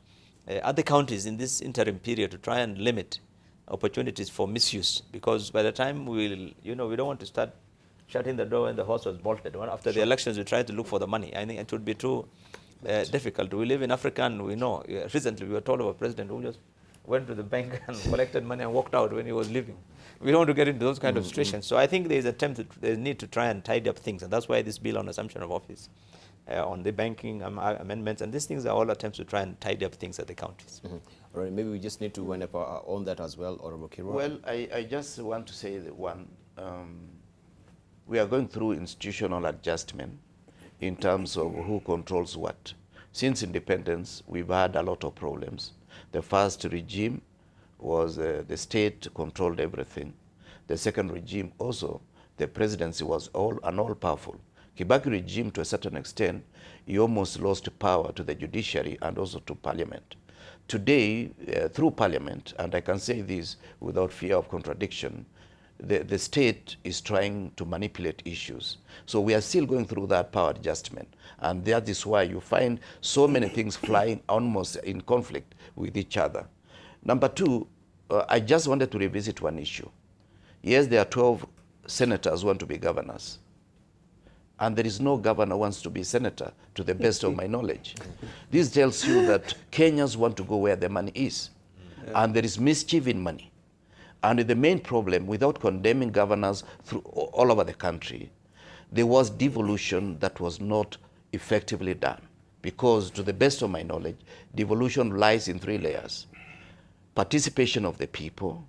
at the counties in this interim period, to try and limit opportunities for misuse, because by the time we don't want to start shutting the door when the horse was bolted. After the elections, we try to look for the money. I think it would be too difficult. We live in Africa, and we know. Recently, we were told of a president who just went to the bank and collected money and walked out when he was leaving. We don't want to get into those kind of situations. So I think there's a need to try and tidy up things, and that's why this bill on assumption of office, on the banking amendments, and these things are all attempts to try and tidy up things at the counties. Mm-hmm. All right, maybe we just need to wind up on that as well, Honorable Kirwa. Well, I just want to say that we are going through institutional adjustment in terms of who controls what. Since independence, we've had a lot of problems. The first regime was the state controlled everything. The second regime also, the presidency was all-powerful. Kibaki regime, to a certain extent, he almost lost power to the judiciary and also to parliament. Today, through parliament, and I can say this without fear of contradiction, the state is trying to manipulate issues. So we are still going through that power adjustment. And that is why you find so many things flying almost in conflict with each other. Number two, I just wanted to revisit one issue. Yes, there are 12 senators who want to be governors. And there is no governor who wants to be senator, to the best of my knowledge. This tells you that Kenyans want to go where the money is. And there is mischief in money. And the main problem, without condemning governors through all over the country, there was devolution that was not effectively done. Because, to the best of my knowledge, devolution lies in 3 layers. Participation of the people,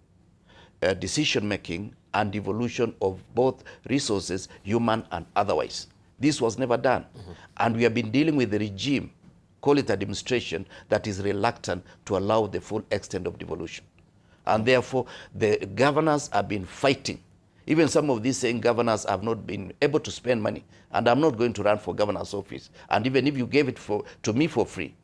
decision-making, and devolution of both resources, human and otherwise. This was never done. And we have been dealing with the regime, call it administration, that is reluctant to allow the full extent of devolution. And therefore, the governors have been fighting. Even some of these same governors have not been able to spend money. And I'm not going to run for governor's office. And even if you gave it to me for free,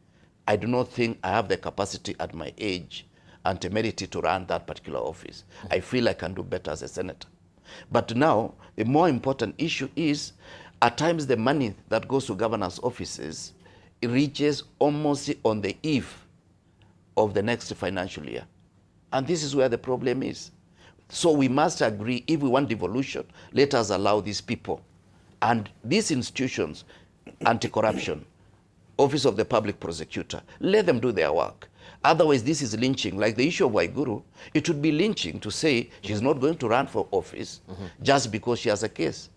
I do not think I have the capacity at my age and temerity to run that particular office. I feel I can do better as a senator. But now, the more important issue is, at times the money that goes to governor's offices, it reaches almost on the eve of the next financial year. And this is where the problem is. So we must agree, if we want devolution, let us allow these people. And these institutions, anti-corruption, Office of the Public Prosecutor. Let them do their work. Otherwise, this is lynching. Like the issue of Waiguru, it would be lynching to say she's not going to run for office just because she has a case.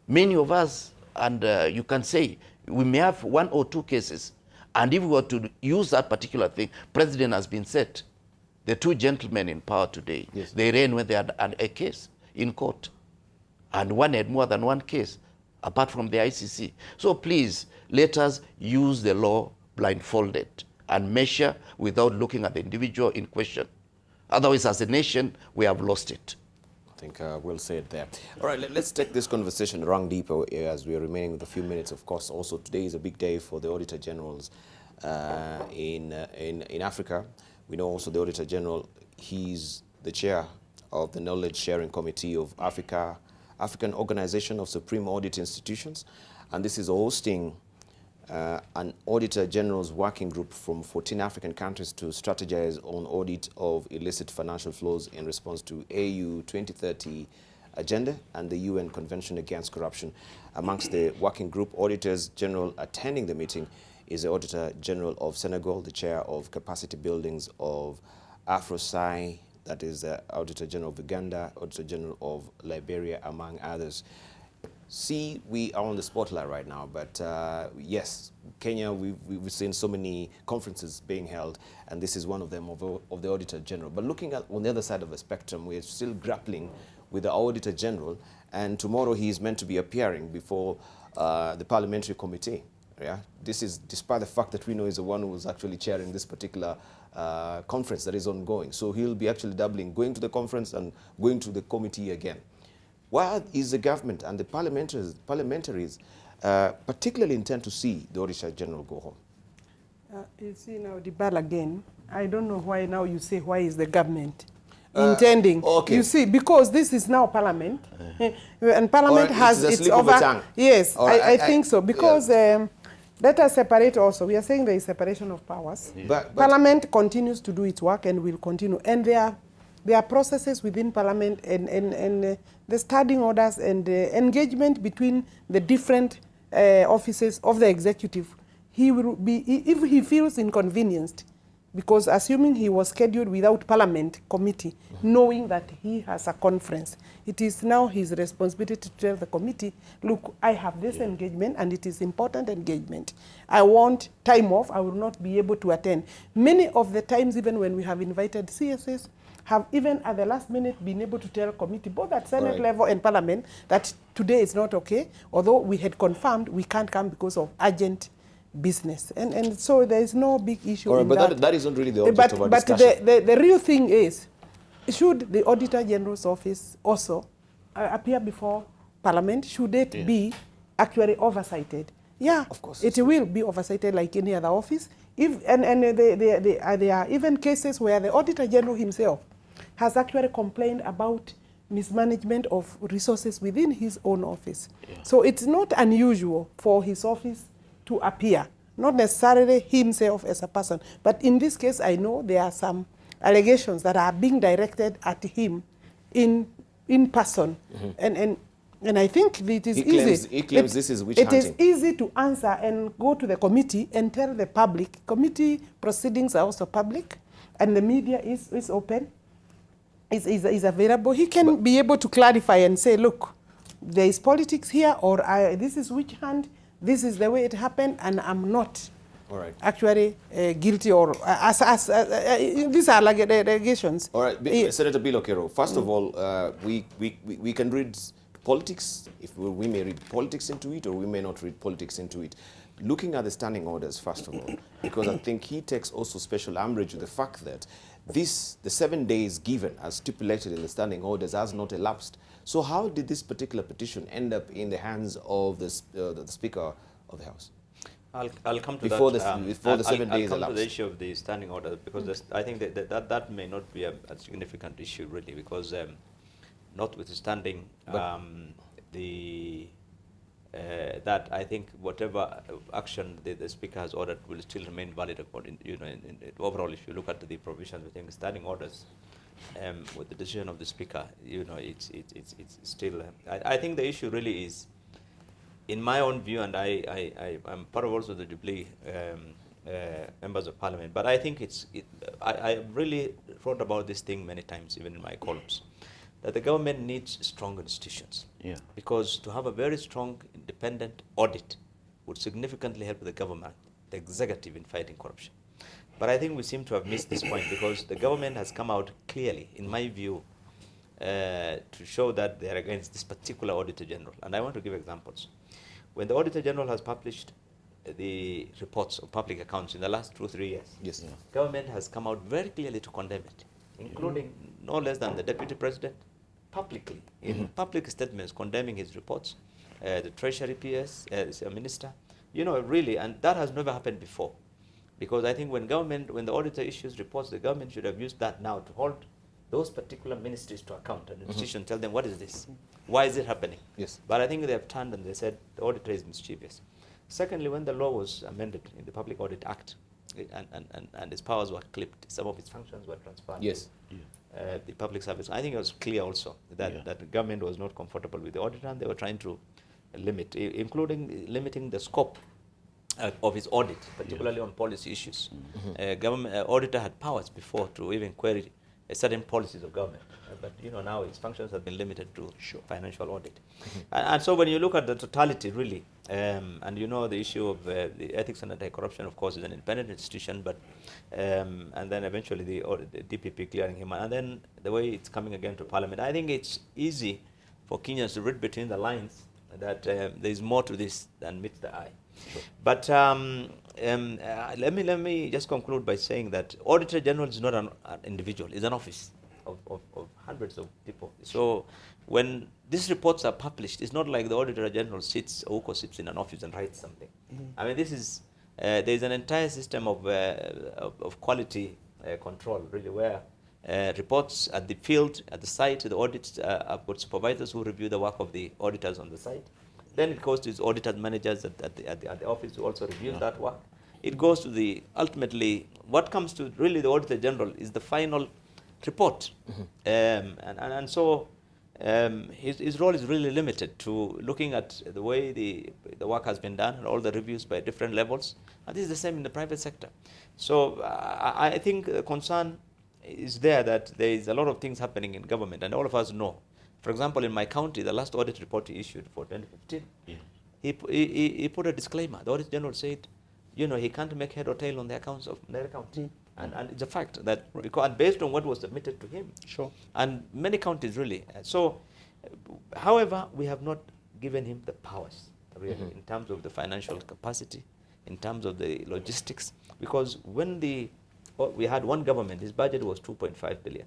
Many of us, and you can say, we may have 1 or 2 cases, and if we were to use that particular thing, President has been set. The 2 gentlemen in power today, yes, they ran when they had a case in court, and one had more than 1 case, apart from the ICC. So please, let us use the law blindfolded and measure without looking at the individual in question. Otherwise, as a nation, we have lost it. I think we'll say it there. All right, let's take this conversation around deeper as we are remaining with a few minutes. Of course, also today is a big day for the Auditor Generals in Africa. We know also the Auditor General, he's the chair of the Knowledge Sharing Committee of African Organization of Supreme Audit Institutions, and this is hosting an Auditor General's working group from 14 African countries to strategize on audit of illicit financial flows in response to AU 2030 agenda and the UN Convention Against Corruption. Amongst the working group Auditors General attending the meeting is the Auditor General of Senegal, the chair of capacity buildings of AfroSci, that is the Auditor General of Uganda, Auditor General of Liberia, among others. See, we are on the spotlight right now, but yes, Kenya, we've seen so many conferences being held, and this is one of them of the Auditor General. But looking at on the other side of the spectrum, we're still grappling with the Auditor General, and tomorrow he is meant to be appearing before the Parliamentary Committee. Yeah, this is despite the fact that we know he's the one who was actually chairing this particular conference that is ongoing. So he'll be actually doubling, going to the conference and going to the committee again. Why is the government and the parliamentaries particularly intend to see the Auditor General go home? You see now, Debarl again, I don't know why now you say why is the government intending. Okay. You see, because this is now Parliament, and Parliament has its over. Yes, I think so, because let us separate also. We are saying there is separation of powers. Yeah. But Parliament continues to do its work and will continue, and there are processes within Parliament and the standing orders and engagement between the different offices of the executive. He will be, if he feels inconvenienced, because assuming he was scheduled without Parliament committee, knowing that he has a conference, it is now his responsibility to tell the committee, look, I have this engagement and it is important engagement. I want time off, I will not be able to attend. Many of the times, even when we have invited CSS, have even at the last minute been able to tell committee, both at Senate level and Parliament, that today is not okay, although we had confirmed we can't come because of urgent business. And so there is no big issue in but that isn't really the object of our discussion. But the real thing is, should the Auditor General's office also appear before Parliament? Should it be actually oversighted? Yeah, of course. It will be oversighted like any other office. There are even cases where the Auditor General himself has actually complained about mismanagement of resources within his own office. Yeah. So it's not unusual for his office to appear, not necessarily himself as a person. But in this case, I know there are some allegations that are being directed at him in person. And I think it is easy. He claims this is witch hunting. It is easy to answer and go to the committee and tell the public. Committee proceedings are also public, and the media is open, is available. He can be able to clarify and say, look, there is politics here, or this is witch hunt, this is the way it happened, and I'm not actually guilty, or these are like allegations. All right, Senator Billow, Kerrow, first of all, we can read politics, if we may read politics into it, or we may not read politics into it. Looking at the standing orders, first of all, because I think he takes also special umbrage with the fact that the 7 days given as stipulated in the standing orders has not elapsed. So how did this particular petition end up in the hands of the Speaker of the House? I'll come to before that. Before the 7 days elapsed. I'll come to the issue of the standing order, because I think that may not be a significant issue really, because notwithstanding that I think whatever action the Speaker has ordered will still remain valid according, overall, if you look at the provisions within the standing orders, with the decision of the Speaker, it's still. I think the issue really is in my own view, and I'm part of also the Jubilee members of parliament, but I think I really thought about this thing many times, even in my columns, that the government needs strong institutions. Yeah. Because to have a very strong independent audit would significantly help the government, the executive, in fighting corruption. But I think we seem to have missed this point, because the government has come out clearly, in my view, to show that they are against this particular Auditor General. And I want to give examples. When the Auditor General has published the reports of public accounts in the last 2 or 3 years, Yes. government has come out very clearly to condemn it, including no less than the Deputy President, publicly, in public statements condemning his reports, the Treasury PS, Minister, really, and that has never happened before. Because I think when the auditor issues reports, the government should have used that now to hold those particular ministries to account and institution, tell them, what is this? Why is it happening? Yes. But I think they have turned and they said the auditor is mischievous. Secondly, when the law was amended in the Public Audit Act, and his powers were clipped, some of its functions were transferred. Yes. To the public service. I think it was clear also that the government was not comfortable with the auditor, and they were trying to limit, including limiting the scope of his audit, particularly on policy issues. Government auditor had powers before to even query certain policies of government, but now its functions have been limited to financial audit. And so when you look at the totality, really, and the issue of the ethics and anti-corruption, of course, is an independent institution, but and then eventually the DPP clearing him, and then the way it's coming again to Parliament, I think it's easy for Kenyans to read between the lines that there is more to this than meets the eye. But let me just conclude by saying that Auditor General is not an individual; it's an office of hundreds of people. So when these reports are published, it's not like the Auditor General sits in an office and writes something. I mean, this is there is an entire system of quality control, really, where reports at the field, at the site, the audits, I've got supervisors who review the work of the auditors on the site. Then it goes to his auditors managers at the office who also review that work. It goes to ultimately, what comes to really the Auditor General is the final report. And so his role is really limited to looking at the way the work has been done and all the reviews by different levels. And this is the same in the private sector. So I think the concern is there that there is a lot of things happening in government, and all of us know. For example, in my county, the last audit report he issued for 2015, he put a disclaimer. The Auditor General said, he can't make head or tail on the accounts of their county. And it's a fact that, because based on what was submitted to him, and many counties really. So, however, we have not given him the powers, really, in terms of the financial capacity, in terms of the logistics, because when we had one government, his budget was 2.5 billion.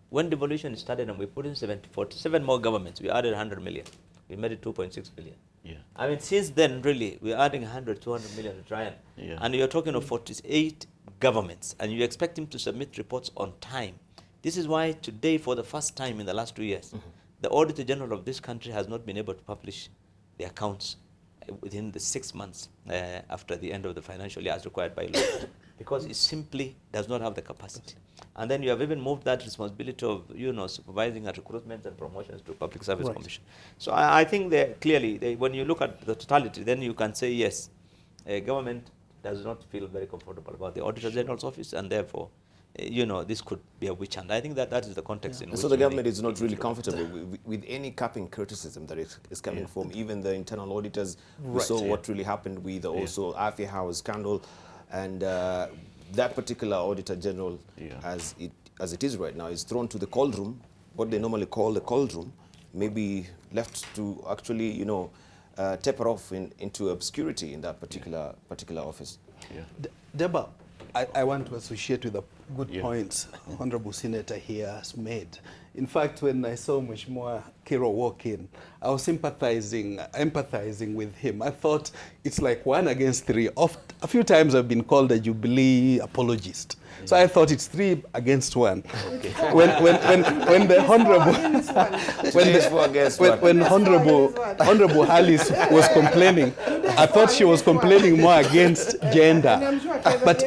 When devolution started and we put in 47 more governments, we added 100 million. We made it 2.6 billion. Yeah. I mean, since then, really, we're adding 100, 200 million to try and you're talking of 48 governments, and you expect him to submit reports on time. This is why today, for the first time in the last 2 years, the Auditor General of this country has not been able to publish the accounts within the 6 months after the end of the financial year as required by law, because it simply does not have the capacity. And then you have even moved that responsibility of supervising and recruitment and promotions to Public Service Commission. So I think that clearly, when you look at the totality, then you can say yes, government does not feel very comfortable about the Auditor General's office, and therefore, this could be a witch hunt. I think that is the context in which. So the government is not really comfortable with any capping criticism that is coming from even the internal auditors. We saw what really happened with also IFMIS House scandal, and that particular Auditor General, as it is right now, is thrown to the cold room, what they normally call the cold room, maybe left to actually, taper off into obscurity in that particular office. Debarl, I want to associate with the good points Honorable Senator here has made. In fact, when I saw Mheshimiwa Kirwa walk in, I was empathizing with him. I thought it's like 1 against 3. A few times I've been called a Jubilee apologist. So I thought it's 3 against 1. Okay. When the Honorable Alice was complaining, I thought she was complaining more against gender. But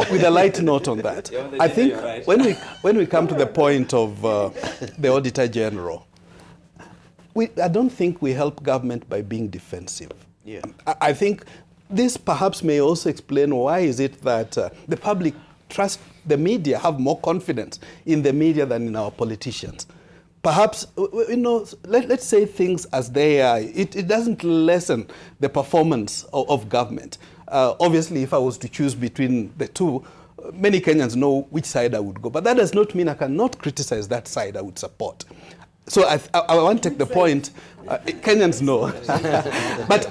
with a light note on that, I think when we come to the point of the Auditor General, I don't think we help government by being defensive. Yeah. I think this perhaps may also explain why is it that the public trust the media, have more confidence in the media than in our politicians. Perhaps, let's say things as they are. It doesn't lessen the performance of government. Obviously, if I was to choose between the two, many Kenyans know which side I would go. But that does not mean I cannot criticize that side I would support. So I want to take the point. Kenyans know.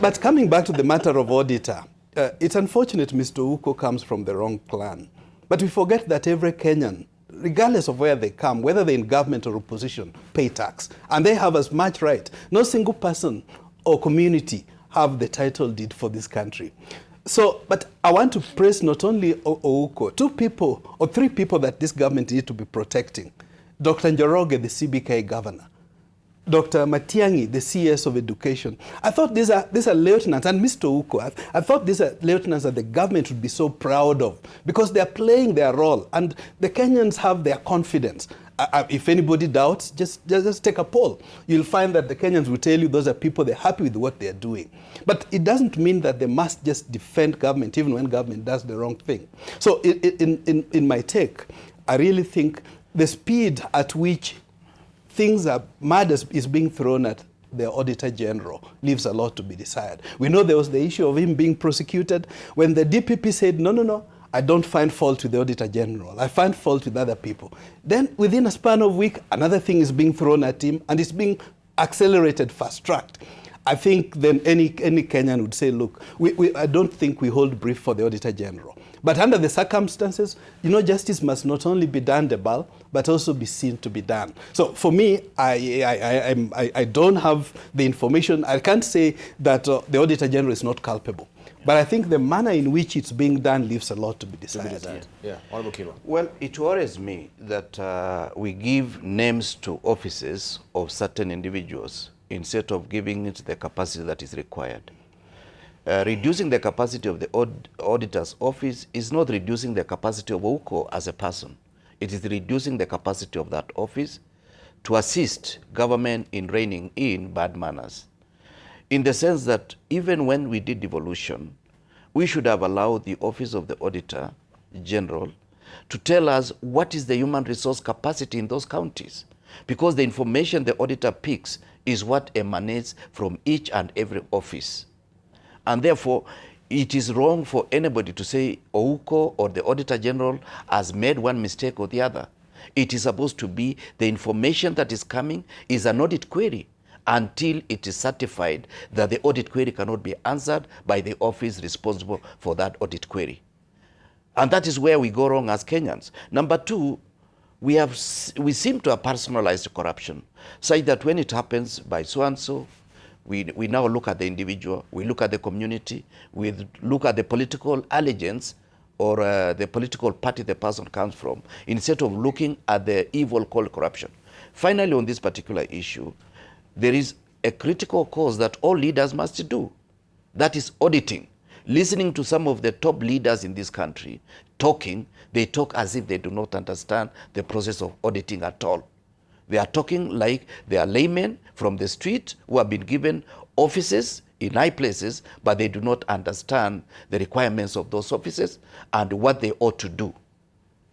but coming back to the matter of auditor, it's unfortunate Mr. Uko comes from the wrong clan. But we forget that every Kenyan, regardless of where they come, whether they're in government or opposition, pay tax. And they have as much right. No single person or community have the title deed for this country. So, but I want to praise not only Ouko, 2 people or 3 people that this government needs to be protecting. Dr. Njoroge, the CBK governor. Dr. Matiang'i, the CS of Education. I thought these are lieutenants, and Mr. Uko, I thought these are lieutenants that the government would be so proud of because they are playing their role, and the Kenyans have their confidence. If anybody doubts, just take a poll. You'll find that the Kenyans will tell you those are people, they're happy with what they're doing. But it doesn't mean that they must just defend government even when government does the wrong thing. So in my take, I really think the speed at which things are mad is being thrown at the Auditor General leaves a lot to be desired. We know there was the issue of him being prosecuted. When the DPP said, no, I don't find fault with the Auditor General. I find fault with other people. Then within a span of a week, another thing is being thrown at him, and it's being accelerated, fast-tracked. I think then any Kenyan would say, look, I don't think we hold brief for the Auditor General. But under the circumstances, justice must not only be done, Debarl, but also be seen to be done. So for me, I don't have the information. I can't say that the Auditor General is not culpable. But I think the manner in which it's being done leaves a lot to be decided. Yeah. Honorable Kirwa. Well, it worries me that we give names to offices of certain individuals instead of giving it the capacity that is required. Reducing the capacity of the auditor's office is not reducing the capacity of Ouko as a person. It is reducing the capacity of that office to assist government in reining in bad manners. In the sense that even when we did devolution, we should have allowed the office of the Auditor General to tell us what is the human resource capacity in those counties. Because the information the auditor picks is what emanates from each and every office. And therefore, it is wrong for anybody to say Ouko or the Auditor General has made one mistake or the other. It is supposed to be the information that is coming is an audit query until it is certified that the audit query cannot be answered by the office responsible for that audit query. And that is where we go wrong as Kenyans. Number 2, we seem to have personalized corruption, such that when it happens by so-and-so, we now look at the individual, we look at the community, we look at the political allegiance or the political party the person comes from, instead of looking at the evil called corruption. Finally, on this particular issue, there is a critical cause that all leaders must do. That is auditing. Listening to some of the top leaders in this country talking, they talk as if they do not understand the process of auditing at all. They are talking like they are laymen from the street who have been given offices in high places, but they do not understand the requirements of those offices and what they ought to do.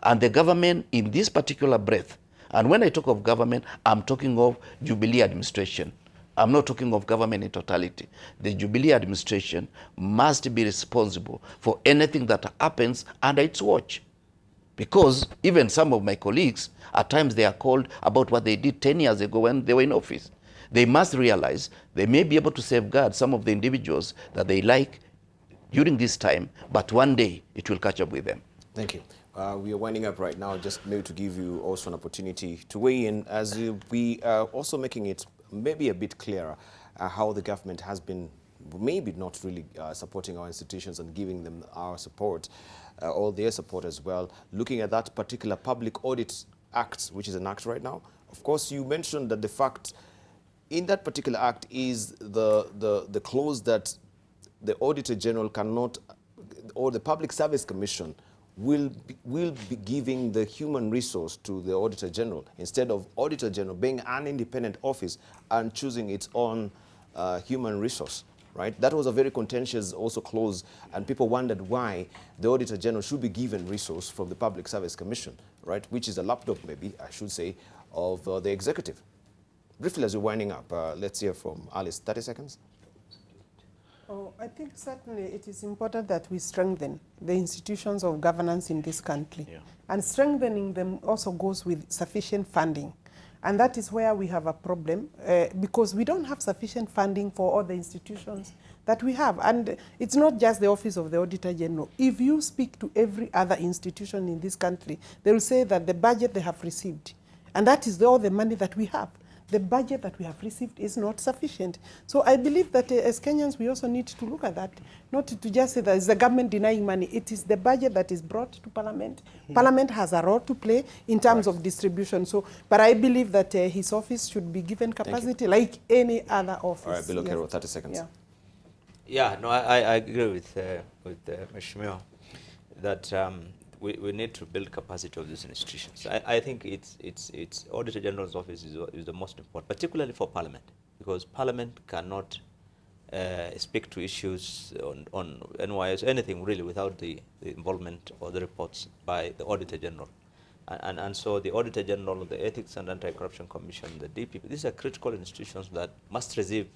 And the government in this particular breath, and when I talk of government, I'm talking of Jubilee administration. I'm not talking of government in totality. The Jubilee administration must be responsible for anything that happens under its watch. Because even some of my colleagues, at times they are called about what they did 10 years ago when they were in office. They must realize they may be able to safeguard some of the individuals that they like during this time, but one day it will catch up with them. Thank you. We are winding up right now, just maybe to give you also an opportunity to weigh in as we are also making it maybe a bit clearer how the government has been maybe not really supporting our institutions and giving them our support, or their support as well. Looking at that particular Public Audit Act, which is an act right now, of course, you mentioned that the fact in that particular act is the clause that the Auditor General cannot, or the Public Service Commission will be giving the human resource to the Auditor General instead of Auditor General being an independent office and choosing its own human resource, right? That was a very contentious also clause, and people wondered why the Auditor General should be given resource from the Public Service Commission, right? Which is a lapdog, maybe, I should say, of the executive. Briefly, as we're winding up, let's hear from Alice. 30 seconds. Oh, I think certainly it is important that we strengthen the institutions of governance in this country. Yeah. And strengthening them also goes with sufficient funding. And that is where we have a problem, because we don't have sufficient funding for all the institutions that we have. And it's not just the Office of the Auditor General. If you speak to every other institution in this country, they will say that the budget they have received, and that is all the money that we have, the budget that we have received is not sufficient. So I believe that as Kenyans, we also need to look at that, not to just say that it's the government denying money. It is the budget that is brought to Parliament. Parliament has a role to play in terms of distribution. So, but I believe that his office should be given capacity like any other office. All right, Billow, Kerrow, 30 seconds. Yeah, no, I agree with Mheshimiwa that we need to build capacity of these institutions. I think it's Auditor General's office is the most important, particularly for Parliament, because Parliament cannot speak to issues on NYS, anything really, without the involvement or the reports by the Auditor General. And so the Auditor General, the Ethics and Anti-Corruption Commission, the DPP, these are critical institutions that must receive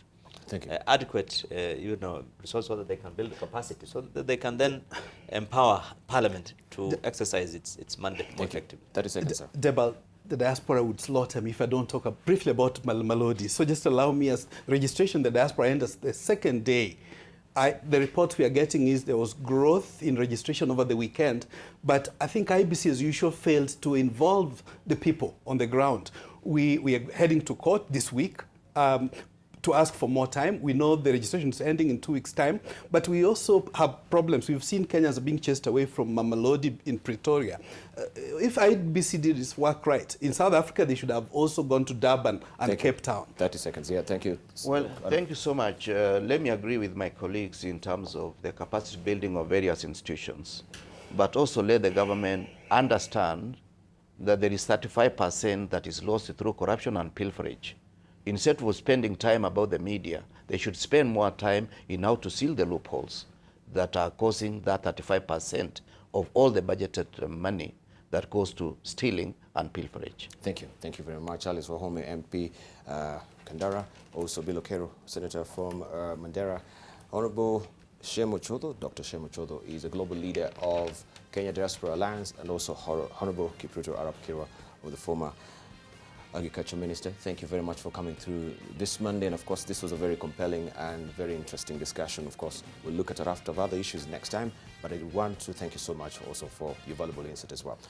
adequate resources so that they can build the capacity, so that they can then empower Parliament to exercise its mandate more effectively. 30 seconds, sir. Debarl, the diaspora would slaughter me if I don't talk briefly about Malodi. So just allow me, as registration, the diaspora enters the second day. The report we are getting is there was growth in registration over the weekend, but I think IBC, as usual, failed to involve the people on the ground. We are heading to court this week to ask for more time. We know the registration is ending in 2 weeks' time, but we also have problems. We've seen Kenyans being chased away from Mamelodi in Pretoria. If IBC did its work right, in South Africa, they should have also gone to Durban and Cape Town. 30 seconds, yeah, thank you. Well, thank you so much. Let me agree with my colleagues in terms of the capacity building of various institutions, but also let the government understand that there is 35% that is lost through corruption and pilferage. Instead of spending time about the media, they should spend more time in how to seal the loopholes that are causing that 35% of all the budgeted money that goes to stealing and pilferage. Thank you. Thank you very much. Alice Wahome, MP, Kandara, also Billow Kerrow, Senator from Mandera. Honorable Shem Ochuodho, Dr. Shem Ochuodho is a global leader of Kenya Diaspora Alliance, and also Honorable Kipruto Arap Kirwa, of the former Agriculture Minister. Thank you very much for coming through this Monday, and of course this was a very compelling and very interesting discussion. Of course we'll look at a raft of other issues next time, but I want to thank you so much also for your valuable insight as well.